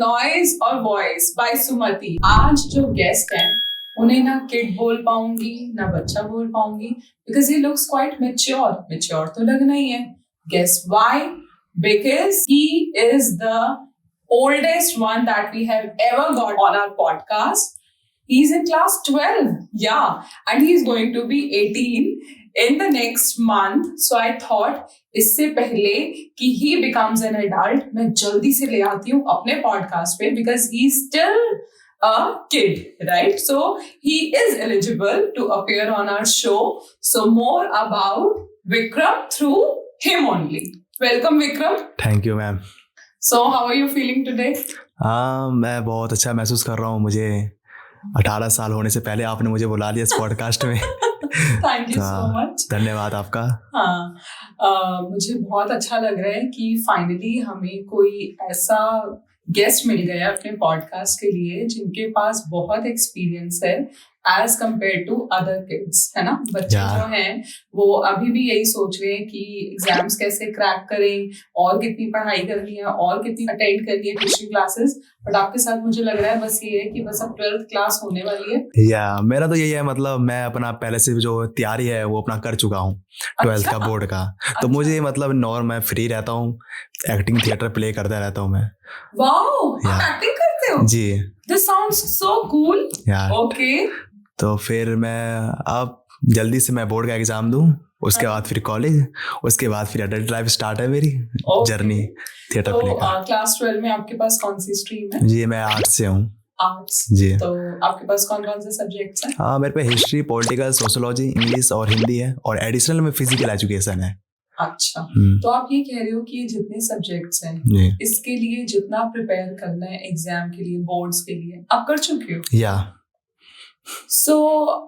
Noise और voice bye सुमति। आज जो गेस्ट हैं उन्हें ना किड बोल पाऊंगी ना बच्चा बोल पाऊंगी, because he looks quite mature तो लगना ही है। Guess why? Because he is the oldest one that we have ever got on our podcast. He's in class 12, yeah, and he's going to be 18 in the next month. So I thought इससे पहले कि he becomes an adult, मैं जल्दी से ले आती हूँ अपने podcast पे, because he's still a kid, right? So he is eligible to appear on our show. So more about Vikram through him only. Welcome, Vikram. Thank you, ma'am. So how are you feeling today? मैं बहुत अच्छा महसूस कर रहा हूँ। मुझे 18 साल होने से पहले आपने मुझे बुला लिया इस पॉडकास्ट में। Thank you so much. धन्यवाद आपका। हाँ, मुझे बहुत अच्छा लग रहा है कि फाइनली हमें कोई ऐसा गेस्ट मिल गया अपने पॉडकास्ट के लिए जिनके पास बहुत एक्सपीरियंस है as compare to other kids, है ना। बच्चे जो हैं वो अभी भी यही सोच रहे हैं कि एग्जाम्स कैसे क्रैक करें और कितनी पढ़ाई करनी है और कितनी अटेंड करनी है ट्यूशन क्लासेस। बट आपके साथ मुझे लग रहा है बस ये है कि बस अब 12th क्लास होने वाली है। मेरा तो यही है, मतलब मैं अपना पहले से जो तैयारी है वो अपना कर चुका हूँ 12th का बोर्ड का। तो मुझे मतलब मैं फ्री रहता हूँ, एक्टिंग थिएटर प्ले करता रहता हूँ मैं। वाओ, आप एक्टिंग करते हो? जी। This sounds so cool. Okay. तो फिर मैं अब जल्दी से मैं बोर्ड का एग्जाम दूं, उसके बाद फिर कॉलेज, उसके बाद फिर एडल्ट लाइफ स्टार्ट है मेरी जर्नी थिएटर प्ले का। क्लास 12 में आपके पास कौन सी स्ट्रीम है? जी, मैं आर्ट्स से हूँ। आर्ट्स जी। तो आपके पास कौन कौन से सब्जेक्ट्स हैं? हाँ, मेरे पे हिस्ट्री, पॉलिटिकल, सोशियोलॉजी, इंग्लिश और हिंदी है, और एडिशनल में फिजिकल एजुकेशन है। अच्छा, तो आप ये कह रहे हो कि ये जितने सब्जेक्ट्स हैं इसके लिए जितना प्रिपेयर करना है एग्जाम के लिए, बोर्ड्स के लिए, आप कर चुके हो? या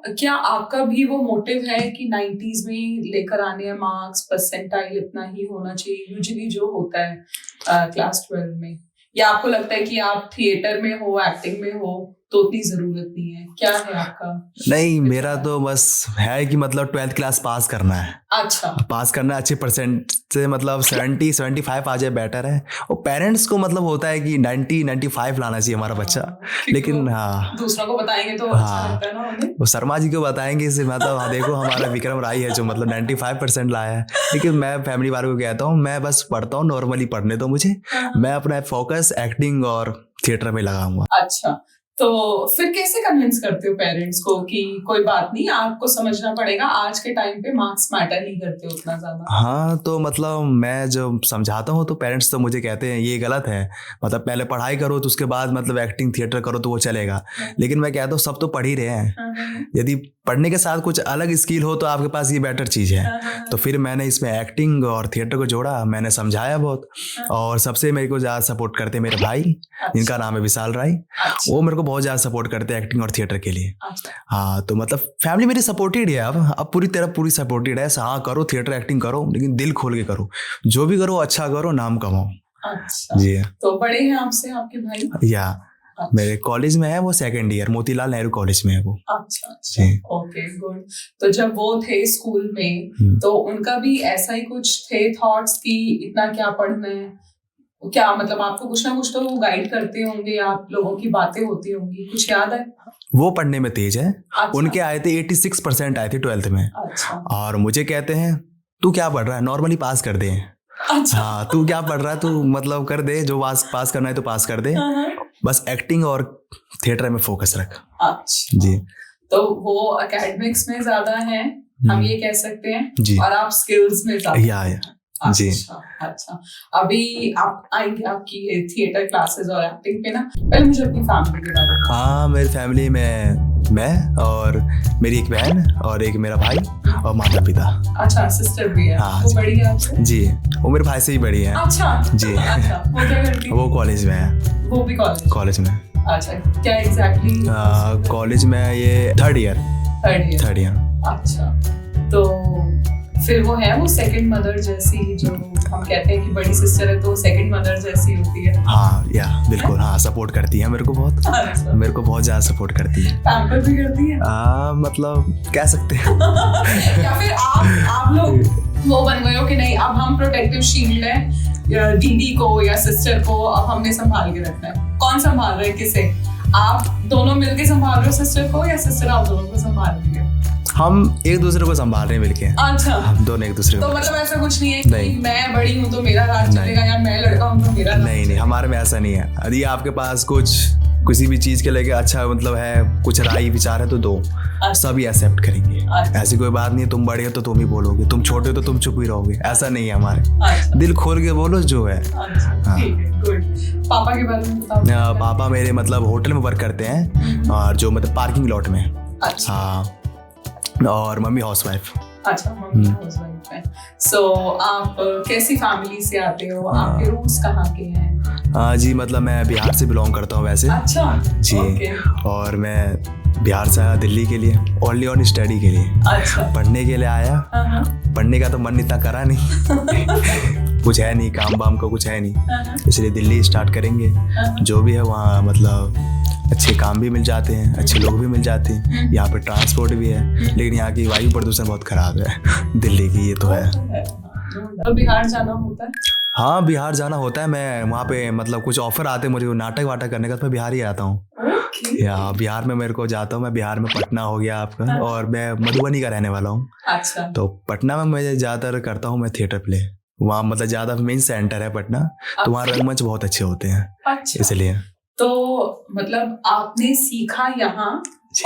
क्या आपका भी वो मोटिव है कि 90s में लेकर आने हैं मार्क्स, परसेंटाइल इतना ही होना चाहिए यूजुअली जो होता है क्लास 12 में, या आपको लगता है कि आप थिएटर में हो, एक्टिंग में हो तो उतनी जरूरत नहीं है? क्या है आपका? नहीं, मेरा तो बस है कि मतलब 12th क्लास पास करना है। अच्छा, पास करना है अच्छे परसेंट से, मतलब 70-75 आ जाए बेटर है। और पेरेंट्स को मतलब होता है कि 90-95 लाना चाहिए हमारा बच्चा, लेकिन हाँ दूसरों को बताएंगे तो अच्छा लगता है ना उन्हें। वो शर्मा जी को बताएंगे इसे, मतलब देखो हमारा विक्रम राय है जो मतलब 95% लाया है। लेकिन मैं फैमिली वालों को कहता हूँ मैं बस पढ़ता हूँ, नॉर्मली पढ़ने दो मुझे, मैं अपना फोकस एक्टिंग और थिएटर में लगाऊंगा। अच्छा, तो फिर कैसे कन्विंस करते हो पेरेंट्स को कि कोई बात नहीं, आपको समझना पड़ेगा आज के टाइम पे मार्क्स मैटर नहीं करते उतना ज्यादा? हाँ, तो मतलब मैं जो समझाता हूँ तो पेरेंट्स तो मुझे कहते हैं ये गलत है, मतलब पहले पढ़ाई करो तो उसके बाद मतलब एक्टिंग थिएटर करो तो वो चलेगा। लेकिन मैं कहता हूँ सब तो पढ़ ही रहे हैं, यदि पढ़ने के साथ कुछ अलग स्किल हो तो आपके पास ये बेटर चीज़ है। तो फिर मैंने इसमें एक्टिंग और थिएटर को जोड़ा, मैंने समझाया बहुत, और सबसे मेरे को ज़्यादा सपोर्ट करते मेरे भाई, जिनका नाम है विशाल राय। वो मेरे को बहुत ज़्यादा सपोर्ट करते हैं एक्टिंग और थिएटर के लिए। हाँ, तो मतलब फैमिली मेरी सपोर्टेड है, अब पूरी सपोर्टेड है। हाँ, करो थिएटर एक्टिंग करो, लेकिन दिल खोल के करो, जो भी करो अच्छा करो, नाम कमाओ। अच्छा जी। तो बड़े हैं आपसे आपके भाई? या मेरे कॉलेज में है वो, 2nd year Motilal Nehru college में है वो। अच्छा जी, ओके, गुड। तो जब वो थे स्कूल में तो उनका भी ऐसा ही कुछ थे थॉट्स कि इतना क्या पढ़ना है, क्या मतलब आपको कुछ ना कुछ तो वो गाइड करते होंगे, आप लोगों की बातें होती होंगी, कुछ याद है? वो पढ़ने में तेज है। अच्छा। उनके आए थे 86% आए थे 12th में। अच्छा। और मुझे कहते हैं तू क्या पढ़ रहा है, नॉर्मली पास कर दे। अच्छा। हाँ, तू क्या पढ़ रहा है, तू मतलब कर दे, जो पास करना है तो पास कर दे, बस एक्टिंग और थिएटर में फोकस रख। अच्छा जी। तो वो एकेडमिक्स में ज्यादा है, हम ये कह सकते हैं जी, और आप स्किल्स में ज्यादा। या जी। अच्छा, अभी आप आएंगे आपकी थिएटर क्लासेस और एक्टिंग पे ना, पहले मुझे अपनी फैमिली के बारे में। हाँ, मेरी फैमिली में मैं और मेरी एक बहन और एक मेरा भाई और माता पिता। अच्छा, सिस्टर भी है? हाँ, वो बड़ी है आपसे? जी, वो मेरे भाई से ही बड़ी है। अच्छा जी। अच्छा, वो क्या करती है? वो कॉलेज में है। वो भी कॉलेज में? अच्छा, क्या एग्जैक्टली? कॉलेज में ये 3rd ईयर। अच्छा, तो फिर वो है वो सेकंड मदर जैसी, जो हम कहते हैं कि बड़ी सिस्टर है तो सेकंड मदर जैसी होती है? हाँ, या बिल्कुल। हाँ, सपोर्ट करती है मेरे को बहुत। अच्छा। मेरे को बहुत ज्यादा सपोर्ट करती है। पैम्पर भी करती है? मतलब कह सकते हैं। या फिर आप लोग वो बन गए हो कि नहीं अब हम प्रोटेक्टिव शील्ड है दीदी को या सिस्टर को, अब हमने संभाल के रखना है? कौन संभाल रहे किसे? आप दोनों मिलके संभाल रहे हो सिस्टर को या सिस्टर आप दोनों को संभाल रही है? हम एक दूसरे को संभाल रहे हैं मिलके। अच्छा, हम दोनों एक दूसरे को। तो मतलब ऐसा कुछ नहीं है कि नहीं। मैं बड़ी हूँ तो मेरा राज चलेगा या मैं लड़का हूँ तो मेरा राज नहीं नहीं, हमारे में ऐसा नहीं है। यदि आपके पास कुछ किसी भी चीज के लेके अच्छा मतलब है, कुछ राय विचार है तो दो, सभी एक्सेप्ट करेंगे। ऐसी कोई बात नहीं है तुम बड़े हो तो तुम ही बोलोगे, तुम छोटे हो तो तुम चुप ही रहोगे, ऐसा नहीं है हमारे। दिल खोल के बोलो जो है। हाँ। ठीक है, गुड। पापा के बारे में बताओ। पापा मेरे मतलब होटल में वर्क करते हैं, और जो मतलब पार्किंग लॉट में। अच्छा। हाँ, और मम्मी हाउसवाइफ। अच्छा, मम्मी हाउसवाइफ है। सो आप कैसी फैमिली से आते हो? आपके रूट्स कहाँ के हैं? जी मतलब मैं बिहार से बिलोंग करता हूँ वैसे। अच्छा जी। और मैं बिहार से आया दिल्ली के लिए, ओनली ऑन स्टडी के लिए। अच्छा। पढ़ने के लिए आया। पढ़ने का तो मन इतना करा नहीं कुछ है नहीं, काम वाम का कुछ है नहीं, इसलिए दिल्ली स्टार्ट करेंगे। जो भी है वहाँ मतलब अच्छे काम भी मिल जाते हैं, अच्छे लोग भी मिल जाते हैं, यहाँ पे ट्रांसपोर्ट भी है, लेकिन यहाँ की वायु प्रदूषण बहुत खराब है दिल्ली की, ये तो है। तो बिहार जाना होता है? हाँ, बिहार जाना होता है। मैं वहाँ पे मतलब कुछ ऑफर आते हैं मुझे नाटक वाटक करने का, तो मैं बिहार ही आता हूँ। या बिहार में मेरे को जाता हूँ मैं, बिहार में पटना हो गया आपका, और मैं मधुबनी का रहने वाला हूँ। अच्छा। तो पटना में मैं ज़्यादातर करता हूँ मैं थिएटर प्ले, वहाँ मतलब ज़्यादा मेन सेंटर है पटना, तो वहाँ रंगमंच बहुत अच्छे होते हैं। अच्छा। इसलिए तो मतलब आपने सीखा यहाँ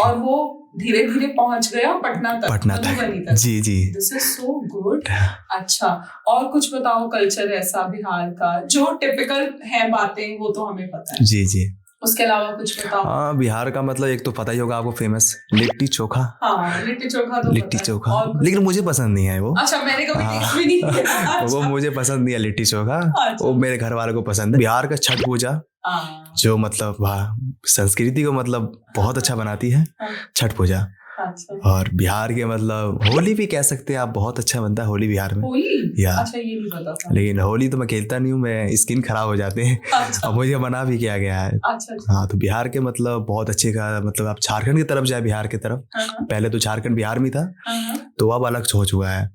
और वो धीरे धीरे पहुंच गया पटना तक। जी जी। This is so good. अच्छा, और कुछ बताओ कल्चर ऐसा बिहार का जो टिपिकल है बातें, वो तो हमें पता है। जी जी। उसके अलावा कुछ बताओ। हाँ, बिहार का मतलब एक तो पता ही होगा आपको, फेमस लिट्टी चोखा। हाँ, लिट्टी चोखा तो लिट्टी चोखा, लेकिन मुझे पसंद नहीं है वो। अच्छा, मैंने कभी टेस्ट भी नहीं किया। वो मुझे पसंद नहीं है लिट्टी चोखा। वो मेरे घर वालों को पसंद है। बिहार का छठ पूजा जो मतलब संस्कृति को मतलब बहुत अच्छा बनाती है, छठ पूजा। अच्छा। और बिहार के मतलब होली भी कह सकते हैं आप, बहुत अच्छा बनता है होली बिहार में। होली? अच्छा, ये नहीं पता था। लेकिन होली तो मैं खेलता नहीं हूँ, मैं स्किन खराब हो जाते हैं। अच्छा। और मुझे मना भी किया गया है। अच्छा। हाँ, तो बिहार के मतलब बहुत अच्छे का मतलब आप झारखंड की तरफ जाए, बिहार की तरफ, पहले तो झारखंड बिहार में था, तो अब अलग हो चुका है।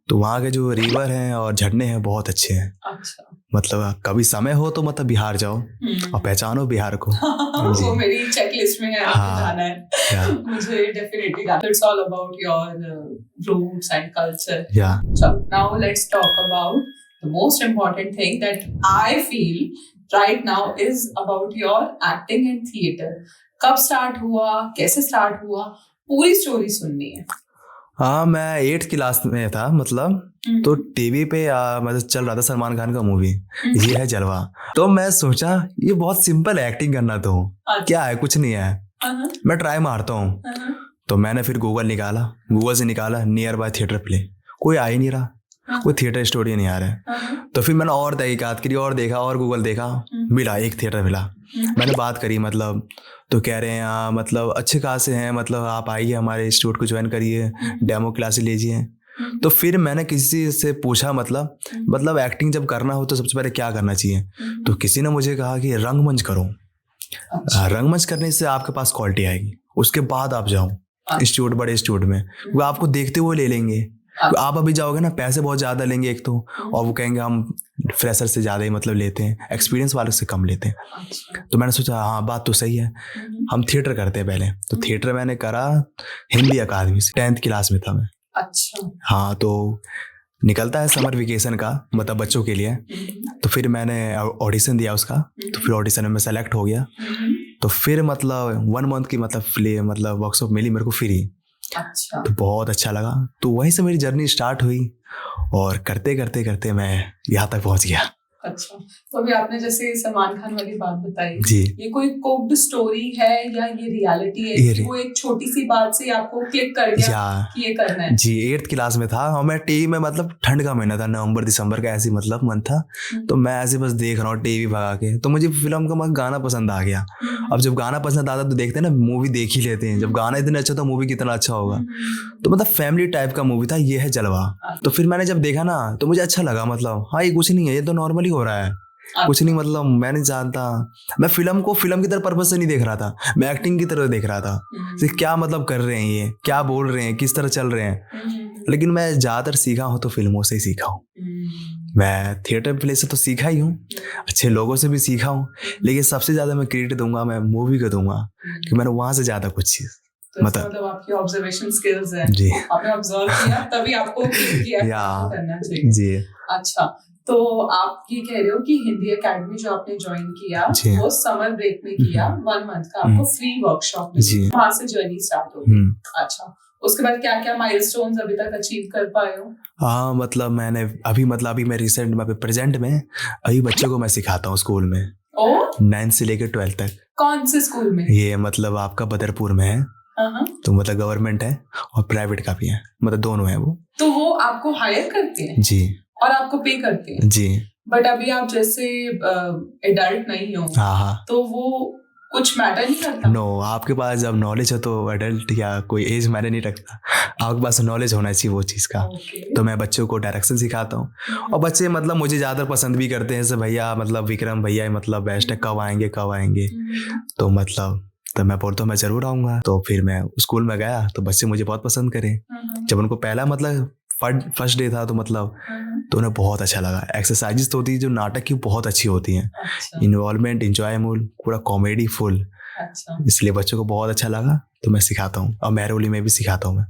तो वहाँ के जो रिवर हैं और झरने हैं बहुत अच्छे हैं। अच्छा। मतलब कभी समय हो तो मतलब बिहार जाओ और पहचानो बिहार को। वो मेरी चेकलिस्ट में है, आपको जाना है। मुझे definitely it's all about your roots and culture. So now let's talk about the most important thing that I feel right now is about your acting and theater. कब स्टार्ट हुआ, कैसे स्टार्ट हुआ, पूरी स्टोरी सुननी है। हाँ, मैं 8th class में था मतलब, तो टीवी पे मतलब चल रहा था सलमान खान का मूवी ये है जलवा। तो मैं सोचा ये बहुत सिंपल है, एक्टिंग करना तो क्या है, कुछ नहीं है, मैं ट्राई मारता हूँ। तो मैंने फिर गूगल से निकाला नियर बाय थिएटर प्ले, कोई आ ही नहीं रहा, कोई थिएटर स्टूडियो नहीं आ रहा है। तो फिर मैंने और तहकीकात करी और देखा और गूगल देखा, मिला एक थिएटर मिला। मैंने बात करी मतलब, तो कह रहे हैं मतलब अच्छे खासे हैं, मतलब आप आइए हमारे इंस्टीट्यूट को ज्वाइन करिए, डेमो क्लासेस लीजिए। तो फिर मैंने किसी से पूछा मतलब एक्टिंग जब करना हो तो सबसे पहले क्या करना चाहिए, तो किसी ने मुझे कहा कि रंगमंच करो। अच्छा। रंगमंच करने से आपके पास क्वालिटी आएगी, उसके बाद आप जाओ इंस्टीट्यूट, बड़े इंस्टीट्यूट में, वो आपको देखते हुए ले लेंगे। आप अभी जाओगे ना, पैसे बहुत ज़्यादा लेंगे एक तो, और वो कहेंगे हम फ्रेशर से ज़्यादा ही मतलब लेते हैं, एक्सपीरियंस वालों से कम लेते हैं। अच्छा। तो मैंने सोचा हाँ बात तो सही है, हम थिएटर करते हैं पहले। तो थिएटर मैंने करा हिंदी अकादमी से, 10th क्लास में था मैं। अच्छा। हाँ, तो निकलता है समर वेकेशन का मतलब बच्चों के लिए, तो फिर मैंने ऑडिशन दिया उसका, तो फिर ऑडिशन में सेलेक्ट हो गया। तो फिर मतलब 1 month की मतलब वर्कशॉप मिली मेरे को फ्री। अच्छा। तो बहुत अच्छा लगा, तो वहीं से मेरी जर्नी स्टार्ट हुई, और करते करते करते मैं यहाँ तक पहुँच गया। अच्छा, तो अभी आपने जैसे सलमान खान वाली बात बताई जी, ये कोई कोक्ड स्टोरी है या ये रियलिटी है कि वो एक छोटी सी बात से आपको क्लिक कर गया कि ये करना है? जी, 8th क्लास में था और मैं टीवी में मतलब ठंड का महीना था, नवंबर दिसंबर का ऐसी मतलब मंथ था, तो मैं ऐसे बस देख रहा हूँ टीवी भगा के, तो मुझे फिल्म का गाना पसंद आ गया। अब जब गाना पसंद आता तो देखते हैं ना, मूवी देख ही लेते हैं, जब गाना इतना अच्छा तो मूवी कितना अच्छा होगा। तो मतलब फैमिली टाइप का मूवी था, ये है जलवा। तो फिर मैंने जब देखा ना तो मुझे अच्छा लगा, मतलब हाँ ये कुछ नहीं है, ये तो नॉर्मली हो रहा है, कुछ नहीं, मतलब मैं नहीं जानता, मैं फिल्म को फिल्म की तरह पर्पस से नहीं देख रहा था, मैं एक्टिंग की तरह देख रहा था, क्या मतलब कर रहे हैं ये, क्या बोल रहे हैं, किस तरह चल रहे हैं। लेकिन मैं ज़्यादातर सीखा हूँ तो फिल्मों से ही सीखा हूँ, मैं थिएटर प्ले से तो सीखा ही हूँ, अच्छे लोगों से भी सीखा हूँ, लेकिन सबसे ज़्यादा मैं क्रेडिट दूंगा मैं मूवी को दूंगा कि मैंने वहाँ से ज़्यादा कुछ चीज़ तो मतलब आपकी ऑब्जर्वेशन स्किल्स है, जी, आपने ऑब्जर्व किया तभी आपको फील किया कि आपको करना चाहिए जी। अच्छा, तो आप ये कह रहे हो कि हिंदी एकेडमी जो आपने ज्वाइन किया वो समर ब्रेक में किया, 1 मंथ का आपको फ्री वर्कशॉप मिली, वहां से जर्नी स्टार्ट हो गई। अच्छा, उसके बाद क्या क्या माइलस्टोन्स अभी तक अचीव कर पाए हो? हाँ मतलब मैंने अभी मैं रिसेंट में प्रेजेंट में अभी बच्चों को मैं सिखाता हूँ स्कूल में, 9th से लेकर 12th तक। कौन से स्कूल में? ये मतलब आपका बदरपुर में है, तो मतलब गवर्नमेंट है और प्राइवेट का भी है, मतलब दोनों है वो। तो वो आपको हायर करते हैं? जी। और आपको पे करते हैं? जी। बट अभी आप जैसे एडल्ट नहीं हो, हाँ, तो वो कुछ मैटर नहीं करता? नो, आपके पास जब नॉलेज हो तो एडल्ट या कोई एज मैटर नहीं रखता, आपके पास नॉलेज होना चाहिए वो चीज़ का। तो मैं बच्चों को डायरेक्शन सिखाता हूँ और बच्चे मतलब मुझे ज़्यादा पसंद भी करते हैं, जैसे भैया मतलब विक्रम भैया मतलब बेस्ट है, कब आएंगे। तो मतलब तो मैं बोलता हूँ मैं ज़रूर आऊँगा। तो फिर मैं स्कूल में गया तो बच्चे मुझे बहुत पसंद करे। जब उनको पहला मतलब फर्स्ट डे था तो मतलब तो उन्हें बहुत अच्छा लगा। एक्सरसाइजेस तो होती है जो नाटक की बहुत अच्छी होती हैं, इन्वॉल्वमेंट इंजॉयबल, पूरा कॉमेडी फुल, इसलिए बच्चों को बहुत अच्छा लगा। तो मैं सिखाता हूँ और महरौली में भी सिखाता हूँ। मैं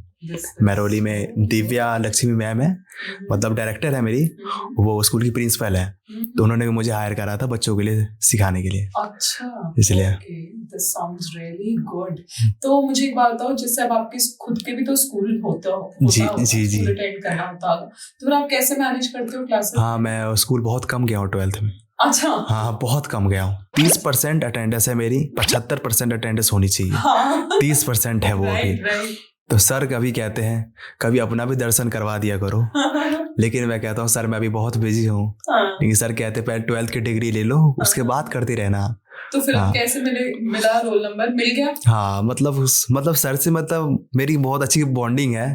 महरौली में दिव्या लक्ष्मी मैम है, मतलब डायरेक्टर है मेरी, वो स्कूल की प्रिंसिपल है, तो उन्होंने भी मुझे हायर करा था बच्चों के लिए सिखाने के लिए। अच्छा, इसलिए दिस साउंड्स रियली गुड। तो मुझे एक बात बताओ, जैसे अब आपके खुद के भी तो स्कूल होता जी अटेंड करना होता है, तो फिर आप कैसे मैनेज करते हो क्लासेस? हाँ, मैं स्कूल बहुत कम गया हूँ 12th में। अच्छा, हाँ बहुत कम गया हूँ। 30% अटेंडेंस है मेरी, 75% अटेंडेंस होनी चाहिए, 30% है वो अभी। तो सर कभी कहते हैं कभी अपना भी दर्शन करवा दिया करो, लेकिन मैं कहता हूँ सर मैं अभी बहुत बिजी हूँ, लेकिन सर कहते पहले 12th की डिग्री ले लो उसके बाद करते रहना। तो फिर कैसे मिला रोल नंबर? मिल गया? हाँ, मतलब सर से मतलब मेरी बहुत अच्छी बॉन्डिंग है।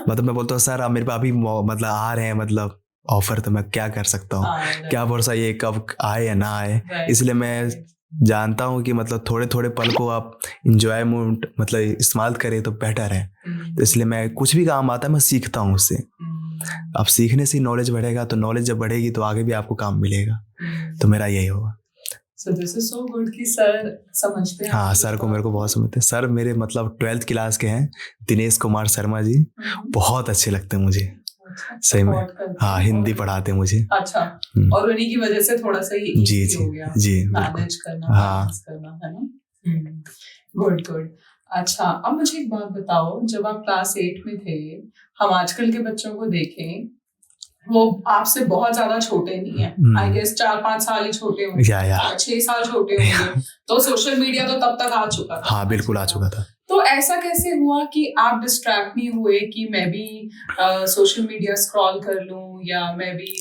मतलब मैं बोलता हूँ सर आप मेरे पे अभी मतलब आ रहे हैं मतलब ऑफर, तो मैं क्या कर सकता हूँ, क्या भरोसा ये कब आए या ना आए। इसलिए मैं जानता हूँ कि मतलब थोड़े थोड़े पल को आप इंजॉयमेंट मतलब इस्तेमाल करें तो बेटर है। तो इसलिए मैं कुछ भी काम आता है मैं सीखता हूँ उससे। अब सीखने से नॉलेज बढ़ेगा, तो नॉलेज जब बढ़ेगी तो आगे भी आपको काम मिलेगा। तो मेरा यही होगा। So this is so good कि सर समझते हैं। हाँ, सर को मेरे को बहुत समझते हैं। सर मेरे मतलब 12th क्लास के हैं, दिनेश कुमार शर्मा जी, बहुत अच्छे लगते हैं मुझे। सही में, हाँ हिंदी पढ़ाते हैं मुझे। अच्छा, और उन्हीं की वजह से थोड़ा सा ही इजी हो गया मैनेज करना, बैलेंस करना, है ना? गुड। अच्छा, अब मुझे एक बात बताओ, जब आप क्लास 8 में थे, हम आजकल के बच्चों को देखें, वो आपसे बहुत ज्यादा छोटे नहीं है, आई गेस 4-5 साल ही छोटे होंगे, 6 साल छोटे होंगे। तो सोशल मीडिया तो तब तक आ चुका था। हाँ बिल्कुल आ चुका था। तो ऐसा कैसे हुआ कि आप डिस्ट्रैक्ट नहीं हुए कि मैं भी सोशल मीडिया स्क्रॉल कर लूं या मैं भी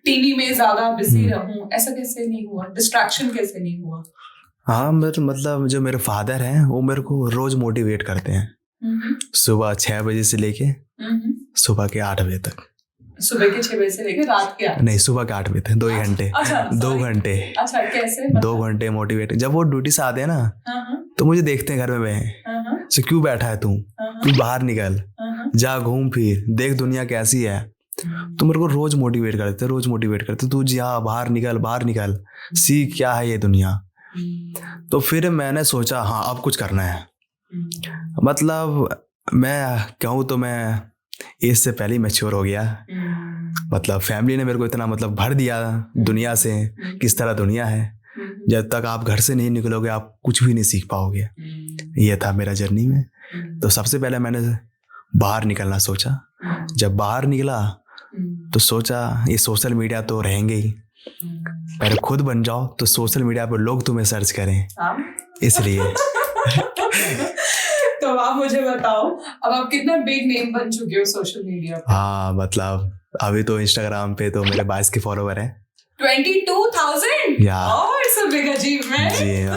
टीवी में ज्यादा बिजी रहूं? ऐसा कैसे नहीं हुआ? डिस्ट्रैक्शन कैसे नहीं हुआ? हाँ मतलब जो मेरे फादर हैं वो मेरे को रोज मोटिवेट करते हैं, सुबह 6 बजे से लेके सुबह के 8 बजे तक। सुबह के 6 बजे से लेकर रात के 8? नहीं, सुबह के 8 बजे तक 2 घंटे। 2 घंटे। अच्छा, कैसे? 2 घंटे मोटिवेट। जब वो ड्यूटी से आते हैं ना तो मुझे देखते हैं घर में तो क्यों बैठा है तू बाहर निकल, जा घूम फिर देख दुनिया कैसी है। तो मेरे को रोज मोटिवेट करते तू जा बाहर निकल सीख क्या है ये दुनिया। तो फिर मैंने सोचा हाँ अब कुछ करना है। मतलब मैं कहूँ तो मैं एज से पहले ही मैच्योर हो गया। मतलब फैमिली ने मेरे को इतना मतलब भर दिया दुनिया से, किस तरह दुनिया है, जब तक आप घर से नहीं निकलोगे आप कुछ भी नहीं सीख पाओगे। ये था मेरा जर्नी में। तो सबसे पहले मैंने बाहर निकलना सोचा। जब बाहर निकला तो सोचा ये सोशल मीडिया तो रहेंगे ही, पहले खुद बन जाओ तो सोशल मीडिया पर लोग तुम्हें सर्च करें, इसलिए। तो आप मुझे बताओ, अब आप कितना बिग नेम बन चुके हो सोशल मीडिया पे? हाँ मतलब अभी तो इंस्टाग्राम पे तो मेरे 22 के फॉलोवर हैं। 22,000? It's a big achievement. जी,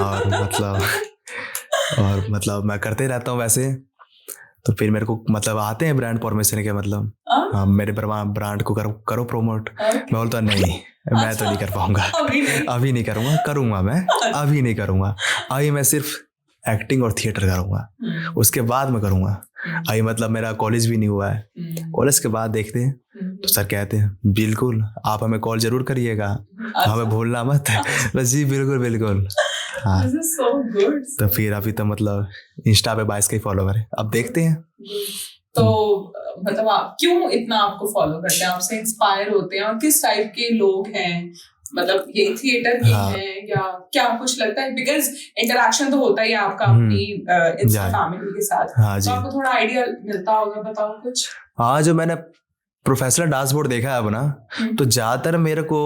और मतलब मैं करते रहता हूँ वैसे। तो फिर मेरे को मतलब आते हैं ब्रांड फॉर्मेशन के, मतलब हाँ मेरे ब्रांड को करो प्रमोट। मैं बोलता नहीं मैं तो नहीं कर पाऊंगा, अभी नहीं करूंगा मैं अभी नहीं करूंगा। अभी मैं सिर्फ एक्टिंग और थिएटर करूंगा, उसके बाद मैं करूंगा। अभी मतलब मेरा कॉलेज भी नहीं हुआ है, कॉलेज के बाद देखते हैं। तो सर कहते हैं बिल्कुल, आप हमें कॉल जरूर करिएगा, हमें भूलना मत। बस जी बिल्कुल बिल्कुल। हाँ, This is so good. तो फिर अभी तो मतलब इंस्टा पे 22 के फॉलोवर है, अब देखते हैं। तो मतलब आप क्यों इतना आपको फॉलो करते हैं, आपसे इंस्पायर होते हैं, और किस टाइप के लोग हैं, मतलब ये थिएटर के हैं या क्या कुछ लगता है? बिकॉज इंटरेक्शन तो होता ही है आपका अपनी इंस्टा फैमिली के साथ, तो आपको थोड़ा आइडिया मिलता होगा, बताओ कुछ। हाँ, जो मैंने प्रोफेशनल डैशबोर्ड देखा है अब ना, तो ज्यादातर मेरे को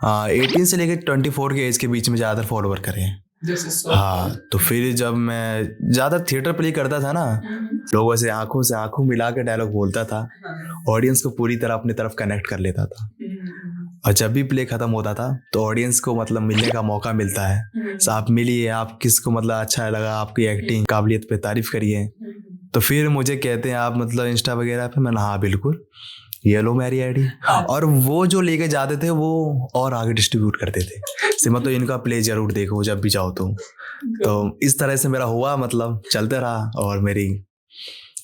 18 से लेकर 24 के एज के बीच में ज्यादातर फॉलोवर करे हैं। हाँ, तो फिर जब मैं ज्यादा थिएटर प्ले करता था ना, लोगों से आंखों मिला के डायलॉग बोलता था, ऑडियंस को पूरी तरह अपनी तरफ कनेक्ट कर लेता था। और जब भी प्ले खत्म होता था तो ऑडियंस को मतलब मिलने का मौका मिलता है, तो आप मिलिए, आप किसको मतलब अच्छा लगा, आपकी एक्टिंग काबिलियत पे तारीफ करिए। तो फिर मुझे कहते हैं आप मतलब इंस्टा वगैरह पे, मैंने हाँ बिल्कुल, ये लो मेरी आईडी। और वो जो लेके जाते थे वो और आगे डिस्ट्रीब्यूट करते थे, से मतलब इनका प्ले जरूर देखो जब भी जाओ। तो इस तरह से मेरा हुआ, मतलब चलते रहा, और मेरी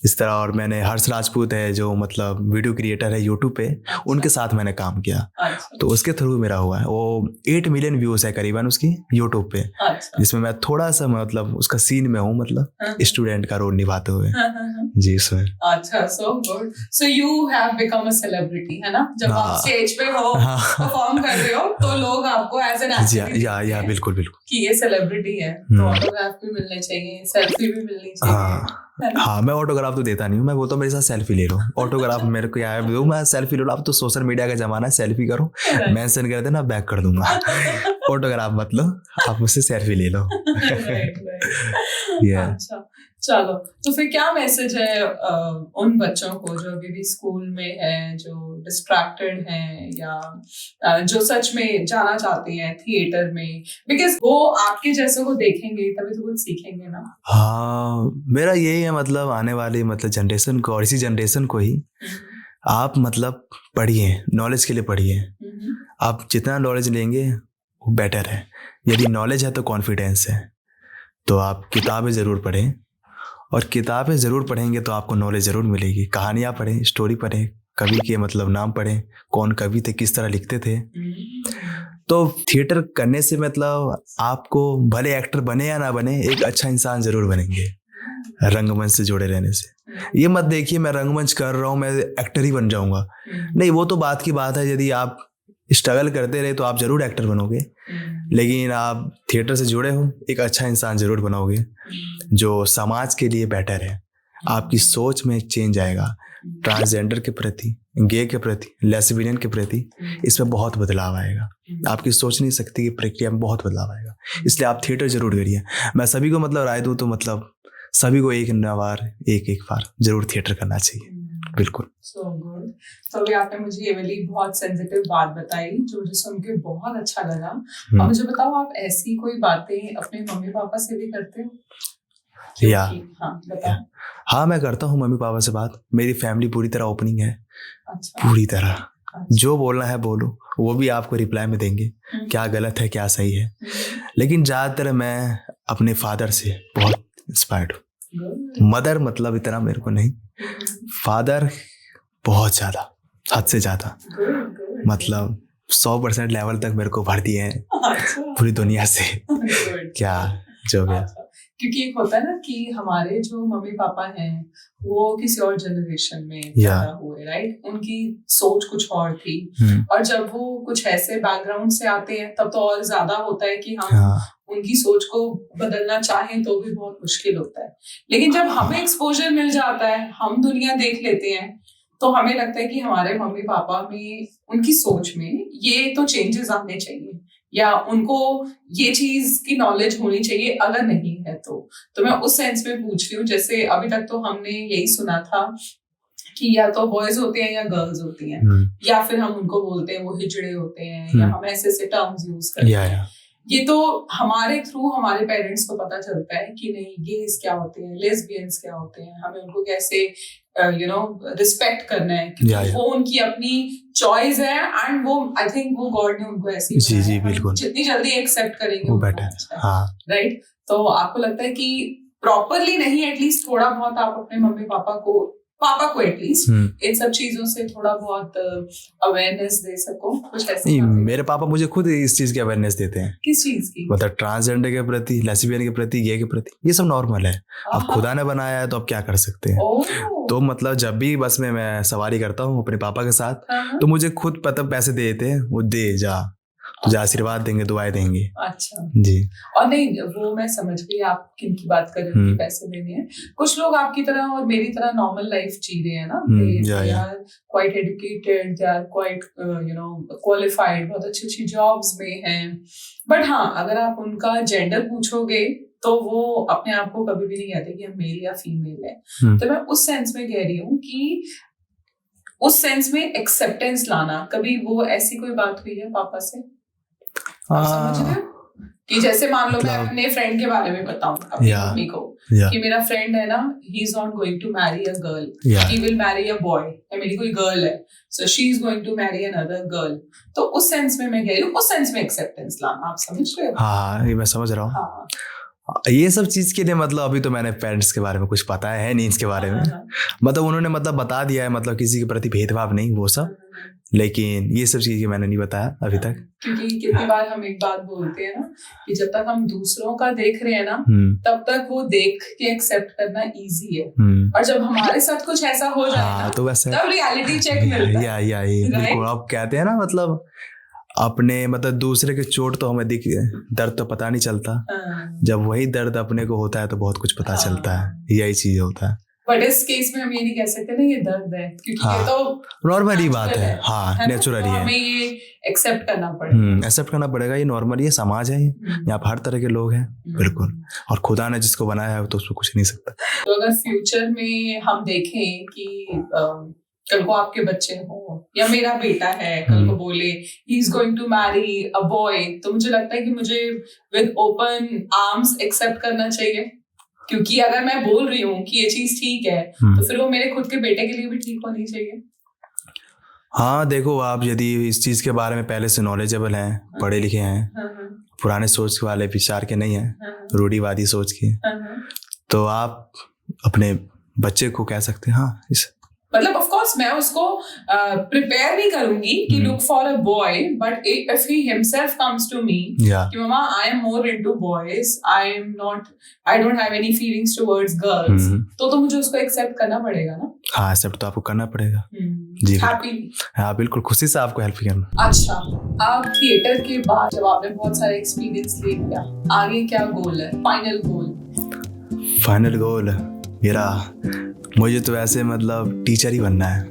इस तरह। और मैंने हर्ष राजपूत है जो मतलब वीडियो क्रिएटर है यूट्यूब पे, उनके साथ मैंने काम किया, तो उसके थ्रू मेरा हुआ है। वो 8 मिलियन व्यूज है करीबन उसकी यूट्यूब पे, जिसमें मैं थोड़ा सा मतलब उसका सीन में हूँ, मतलब स्टूडेंट का रोल निभाते हुए। जी सर। अच्छा, so good. So you have become a celebrity, है ना? जब आप स्टेज पे हो, परफॉर्म कर रहे हो, तो लोग आपको एज एन एक्टर या बिल्कुल बिल्कुल कि ये सेलिब्रिटी है, तो ऑटोग्राफ भी मिलने चाहिए, सेल्फी भी मिलनी चाहिए। हाँ, मैं ऑटोग्राफ तो देता नहीं हूँ, मैं बोलता हूँ मेरे साथ सेल्फी ले लो। ऑटोग्राफ मेरे को यार दो, मैं सेल्फी ले लो। अब तो सोशल मीडिया का जमाना है, सेल्फी करो, मेंशन कर देना, बैक कर दूंगा। ऑटोग्राफ मत लो, आप मुझसे सेल्फी ले लो। अच्छा, चलो, तो फिर क्या मैसेज है उन बच्चों को जो अभी भी स्कूल में है, जो डिस्ट्रैक्टेड हैं, या जो सच में जाना चाहते हैं थिएटर में? बिकॉज वो आपके जैसे को देखेंगे तभी तो कुछ सीखेंगे ना। हाँ, मेरा यही है, मतलब आने वाली मतलब जनरेशन को, और इसी जनरेशन को ही आप मतलब पढ़िए, नॉलेज के लिए पढ़िए। आप जितना नॉलेज लेंगे वो बेटर है। यदि नॉलेज है तो कॉन्फिडेंस है, तो आप किताबें ज़रूर पढ़ें, और किताबें ज़रूर पढ़ेंगे तो आपको नॉलेज ज़रूर मिलेगी। कहानियाँ पढ़ें, स्टोरी पढ़ें, कवि के मतलब नाम पढ़ें, कौन कवि थे, किस तरह लिखते थे। तो थिएटर करने से मतलब आपको भले एक्टर बने या ना बने, एक अच्छा इंसान ज़रूर बनेंगे रंगमंच से जुड़े रहने से। ये मत देखिए मैं रंगमंच कर रहा हूँ, मैं एक्टर ही बन जाऊँगा, नहीं, वो तो बात की बात है। यदि आप स्ट्रगल करते रहे तो आप जरूर एक्टर बनोगे, लेकिन आप थिएटर से जुड़े हो, एक अच्छा इंसान जरूर बनोगे जो समाज के लिए बेटर है। आपकी सोच में एक चेंज आएगा, ट्रांसजेंडर के प्रति, गे के प्रति, लेस्बियन के प्रति, इसमें बहुत बदलाव आएगा। आपकी सोच नहीं सकती कि प्रक्रिया में बहुत बदलाव आएगा, इसलिए आप थिएटर जरूर करिए। मैं सभी को मतलब राय दूँ तो मतलब सभी को एक बार जरूर थिएटर करना चाहिए। बिल्कुल। So good. तो अभी आपने मुझे ये वाली बहुत सेंसिटिव बात बताई जो मुझे सुन के बहुत अच्छा लगा। और मुझे बताओ, आप ऐसी कोई बातें अपने मम्मी पापा से भी करते हो? हाँ, बताओ। हाँ, मैं करता हूँ मम्मी पापा से बात। मेरी फैमिली पूरी तरह ओपनिंग है। अच्छा। पूरी तरह। अच्छा। जो बोलना है बोलो, वो भी आपको रिप्लाई में देंगे, क्या गलत है क्या सही है। लेकिन ज़्यादातर मैं अपने फादर से बहुत इंस्पायर्ड हूँ। मदर मतलब इतना मेरे को नहीं, फादर बहुत ज़्यादा, हद से ज़्यादा, मतलब 100% लेवल तक मेरे को भर दिए हैं पूरी दुनिया से। क्या जो गया, क्योंकि एक होता है ना कि हमारे जो मम्मी पापा हैं वो किसी और जनरेशन में पैदा हुए, राइट? उनकी सोच कुछ और थी, और जब वो कुछ ऐसे बैकग्राउंड से आते हैं तब तो और ज्यादा होता है कि हम उनकी सोच को बदलना चाहें तो भी बहुत मुश्किल होता है। लेकिन जब हमें एक्सपोजर मिल जाता है, हम दुनिया देख लेते हैं, तो हमें लगता है कि हमारे मम्मी पापा में, उनकी सोच में ये तो चेंजेस आने चाहिए, या उनको ये चीज की नॉलेज होनी चाहिए, अगर नहीं है तो मैं उस सेंस में पूछ रही हूँ। जैसे अभी तक तो हमने यही सुना था कि या तो बॉयज होते हैं या गर्ल्स होती हैं, या फिर हम उनको बोलते हैं वो हिजड़े होते हैं, या हम ऐसे टर्म्स यूज करते हैं। ये तो हमारे थ्रू हमारे पेरेंट्स को पता चलता है कि नहीं, गेज क्या होते हैं, लेस्बियंस क्या होते हैं, हमें उनको कैसे रिस्पेक्ट करना है, क्योंकि वो उनकी अपनी चॉइस है, एंड वो आई थिंक वो गॉड ने उनको ऐसी जी बिल्कुल, जितनी जल्दी एक्सेप्ट करेंगे वो बेटर। हाँ, राइट। तो आपको लगता है कि प्रॉपरली नहीं, एटलीस्ट थोड़ा बहुत आप अपने मम्मी पापा को पापा को एटलीस्ट इन सब चीजों से थोड़ा बहुत अवेयरनेस दे सको, कुछ ऐसे नहीं, बातें? मेरे पापा मुझे खुद इस चीज की अवेयरनेस देते हैं। किस चीज की? मतलब ट्रांसजेंडर के प्रति, लेस्बियन के प्रति, गे के प्रति, ये सब नॉर्मल है। अब आहा। खुदा ने बनाया है तो अब क्या कर सकते हैं। ओह, तो मतलब जब भी बस में मैं सवारी करता हूँ अपने पापा के साथ, हाँ, तो मुझे खुद पता पैसे देते हैं, वो दे जा, तुझे आशीर्वाद देंगे, दुआएं देंगे। अच्छा। जी। और नहीं, वो मैं समझ गई आप किन की बात कर रहे हो कि पैसे देने हैं। कुछ लोग आपकी तरह और मेरी तरह नॉर्मल लाइफ जी रहे हैं ना, they are quite educated, they are quite qualified, बहुत अच्छी अच्छी जॉब्स में हैं। बट हाँ, अगर आप उनका जेंडर पूछोगे तो वो अपने आप को कभी भी नहीं कहते कि हम मेल या फीमेल है। तो मैं उस सेंस में कह रही हूँ कि उस सेंस में एक्सेप्टेंस लाना, कभी वो ऐसी कोई बात हुई है पापा से? आप समझ रहे हो कि जैसे मान लो मैं अपने फ्रेंड के बारे में बताऊं अपनी मम्मी को कि मेरा फ्रेंड है ना, he is not going to marry a girl, he will marry a boy, या मेरी कोई गर्ल है so she is going to marry another girl. तो उस सेंस में मैं कह रही हूँ, उस सेंस में एक्सेप्टेंस लाना, आप समझ रहे हो? हाँ, ये मैं समझ रहा हूँ। ये सब चीज के लिए मतलब अभी तो मैंने पेरेंट्स के बारे में कुछ पता है नहीं इसके बारे में। मतलब उन्होंने मतलब बता दिया है, मतलब किसी के प्रति भेदभाव नहीं वो सब, लेकिन ये सब चीजें मैंने नहीं बताया अभी तक। क्योंकि कितनी बार हम एक बात बोलते हैं ना कि जब तक हम दूसरों का देख रहे हैं ना, तब तक वो देख के एक्सेप्ट करना इजी है, और जब हमारे साथ कुछ ऐसा हो जाए ना, तो वैसे तब रियलिटी चेक मिलता है। या बिल्कुल आप कहते हैं ना, मतलब अपने मतलब दूसरे के चोट तो हमें दिख, दर्द तो पता नहीं चलता, जब वही दर्द अपने को होता है तो बहुत कुछ पता चलता है, यही चीज होता है। बट इस केस में हम ये नहीं कह सकते ना ये दर्द है, क्योंकि ये तो नॉर्मल ही बात है। हाँ, नेचुरल ही है, हमें ये एक्सेप्ट करना पड़ेगा। एक्सेप्ट करना पड़ेगा, ये नॉर्मल, ये समाज है, यहाँ पर हर तरह के लोग हैं। बिल्कुल, और खुदा ने जिसको बनाया है तो उसको कुछ नहीं सकता। तो अगर फ्यूचर में हम देखें कि कल को आपके बच्चे हो या मेरा बेटा है, कल को बोले he is going to marry a boy, तो मुझे लगता है कि मुझे विद ओपन आर्म्स एक्सेप्ट करना चाहिए, क्योंकि अगर मैं बोल रही हूँ कि ये चीज ठीक है तो फिर वो मेरे खुद के बेटे के लिए भी ठीक होनी चाहिए। हाँ देखो, आप यदि इस चीज के बारे में पहले से नॉलेजेबल हैं, पढ़े लिखे हैं, पुराने सोच वाले विचार के नहीं हैं, रूढ़िवादी सोच के, तो आप अपने बच्चे को कह सकते हैं हाँ इस, मतलब ऑफ कोर्स मैं उसको प्रिपेयर नहीं करूंगी कि look for a boy, but if he himself comes to me कि मम्मा I am more into boys, I don't have any feelings towards girls, तो मुझे उसको एक्सेप्ट करना पड़ेगा ना। हाँ, एक्सेप्ट तो आपको करना पड़ेगा। जी हैप्पी, हाँ बिल्कुल, खुशी से आपको हेल्प करना। अच्छा, आप थिएटर के बाद जब आपने बहुत सारे एक्सपीरियंस ले लिया, आगे क्या गोल है? फाइनल गोल मेरा, मुझे तो ऐसे मतलब टीचर ही बनना है।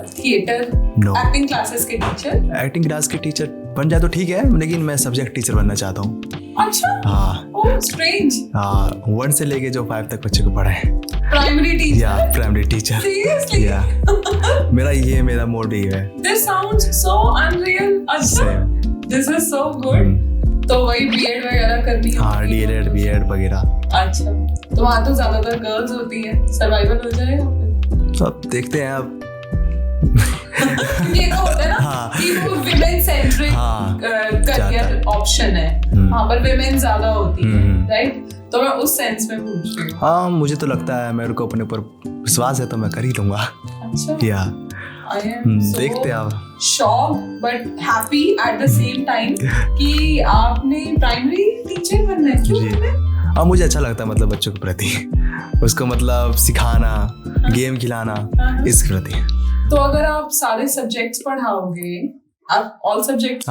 थिएटर, एक्टिंग क्लासेस के टीचर? एक्टिंग क्लास के टीचर बन जाए तो ठीक है, लेकिन मैं सब्जेक्ट टीचर बनना चाहता हूँ। अच्छा, हाँ, ओह स्ट्रेंज। हाँ, 1 से लेके जो 5 तक बच्चे को पढ़ाए। Primary teacher? या प्राइमरी टीचर। सीरियसली? या मेरा मोटिव है। This sounds so unreal. अच्छा, दिस इज सो गुड। तो वही बीएड वगैरह करनी है? हाँ, डीएलएड बीएड वगैरह। अच्छा, तो वहाँ तो ज्यादातर गर्ल्स होती हैं, सर्वाइवल हो जाएगा फिर? अब देखते हैं अब। ये तो होता है ना कि वो विमेन सेंट्रिक करियर ऑप्शन है, वहाँ पर विमेन ज्यादा होती है, राइट? तो मैं उस सेंस में पूछ रही हूँ। हाँ, मुझे तो लगता है, मेरे को अपने ऊपर विश्वास है तो मैं कर ही लूंगा। अच्छा, या देखते हैं आप। Shock but happy at the same time कि आपने प्राइमरी टीचर बनना है। क्यों? अब मुझे अच्छा लगता है, मतलब बच्चों के प्रति उसको मतलब सिखाना, गेम खिलाना, इसके प्रति। तो अगर आप सारे सब्जेक्ट्स पढ़ाओगे, आप ऑल सब्जेक्ट्स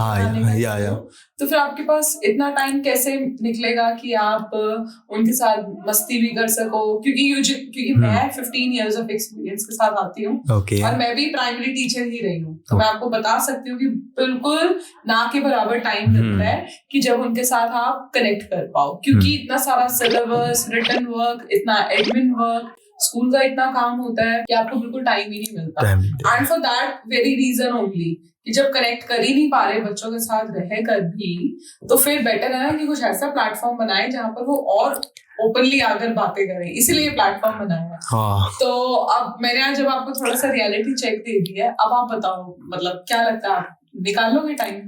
तो फिर आपके पास इतना टाइम कैसे निकलेगा कि आप उनके साथ मस्ती भी कर सको? क्योंकि मैं 15 years ऑफ एक्सपीरियंस के साथ आती हूँ, और मैं भी प्राइमरी टीचर ही रही हूँ, तो मैं आपको बता सकती हूँ कि बिल्कुल ना के बराबर टाइम मिलता है कि जब उनके साथ आप कनेक्ट कर पाओ, क्योंकि इतना सारा सिलेबस, रिटन वर्क, इतना एडमिन वर्क, स्कूल का इतना काम होता है कि आपको बिल्कुल टाइम ही नहीं मिलता। And for that very reason only कि जब कनेक्ट कर ही नहीं पा रहे बच्चों के साथ रह कर भी, तो फिर बेटर है ना कि कुछ ऐसा प्लेटफॉर्म बनाए जहाँ पर वो और ओपनली आकर बातें करें, इसीलिए प्लेटफॉर्म बनाया। हाँ। तो अब मैंने आज जब आपको थोड़ा सा रियलिटी चेक दे दिया है, अब आप बताओ, मतलब क्या लगता है, आप निकाल लोगे टाइम?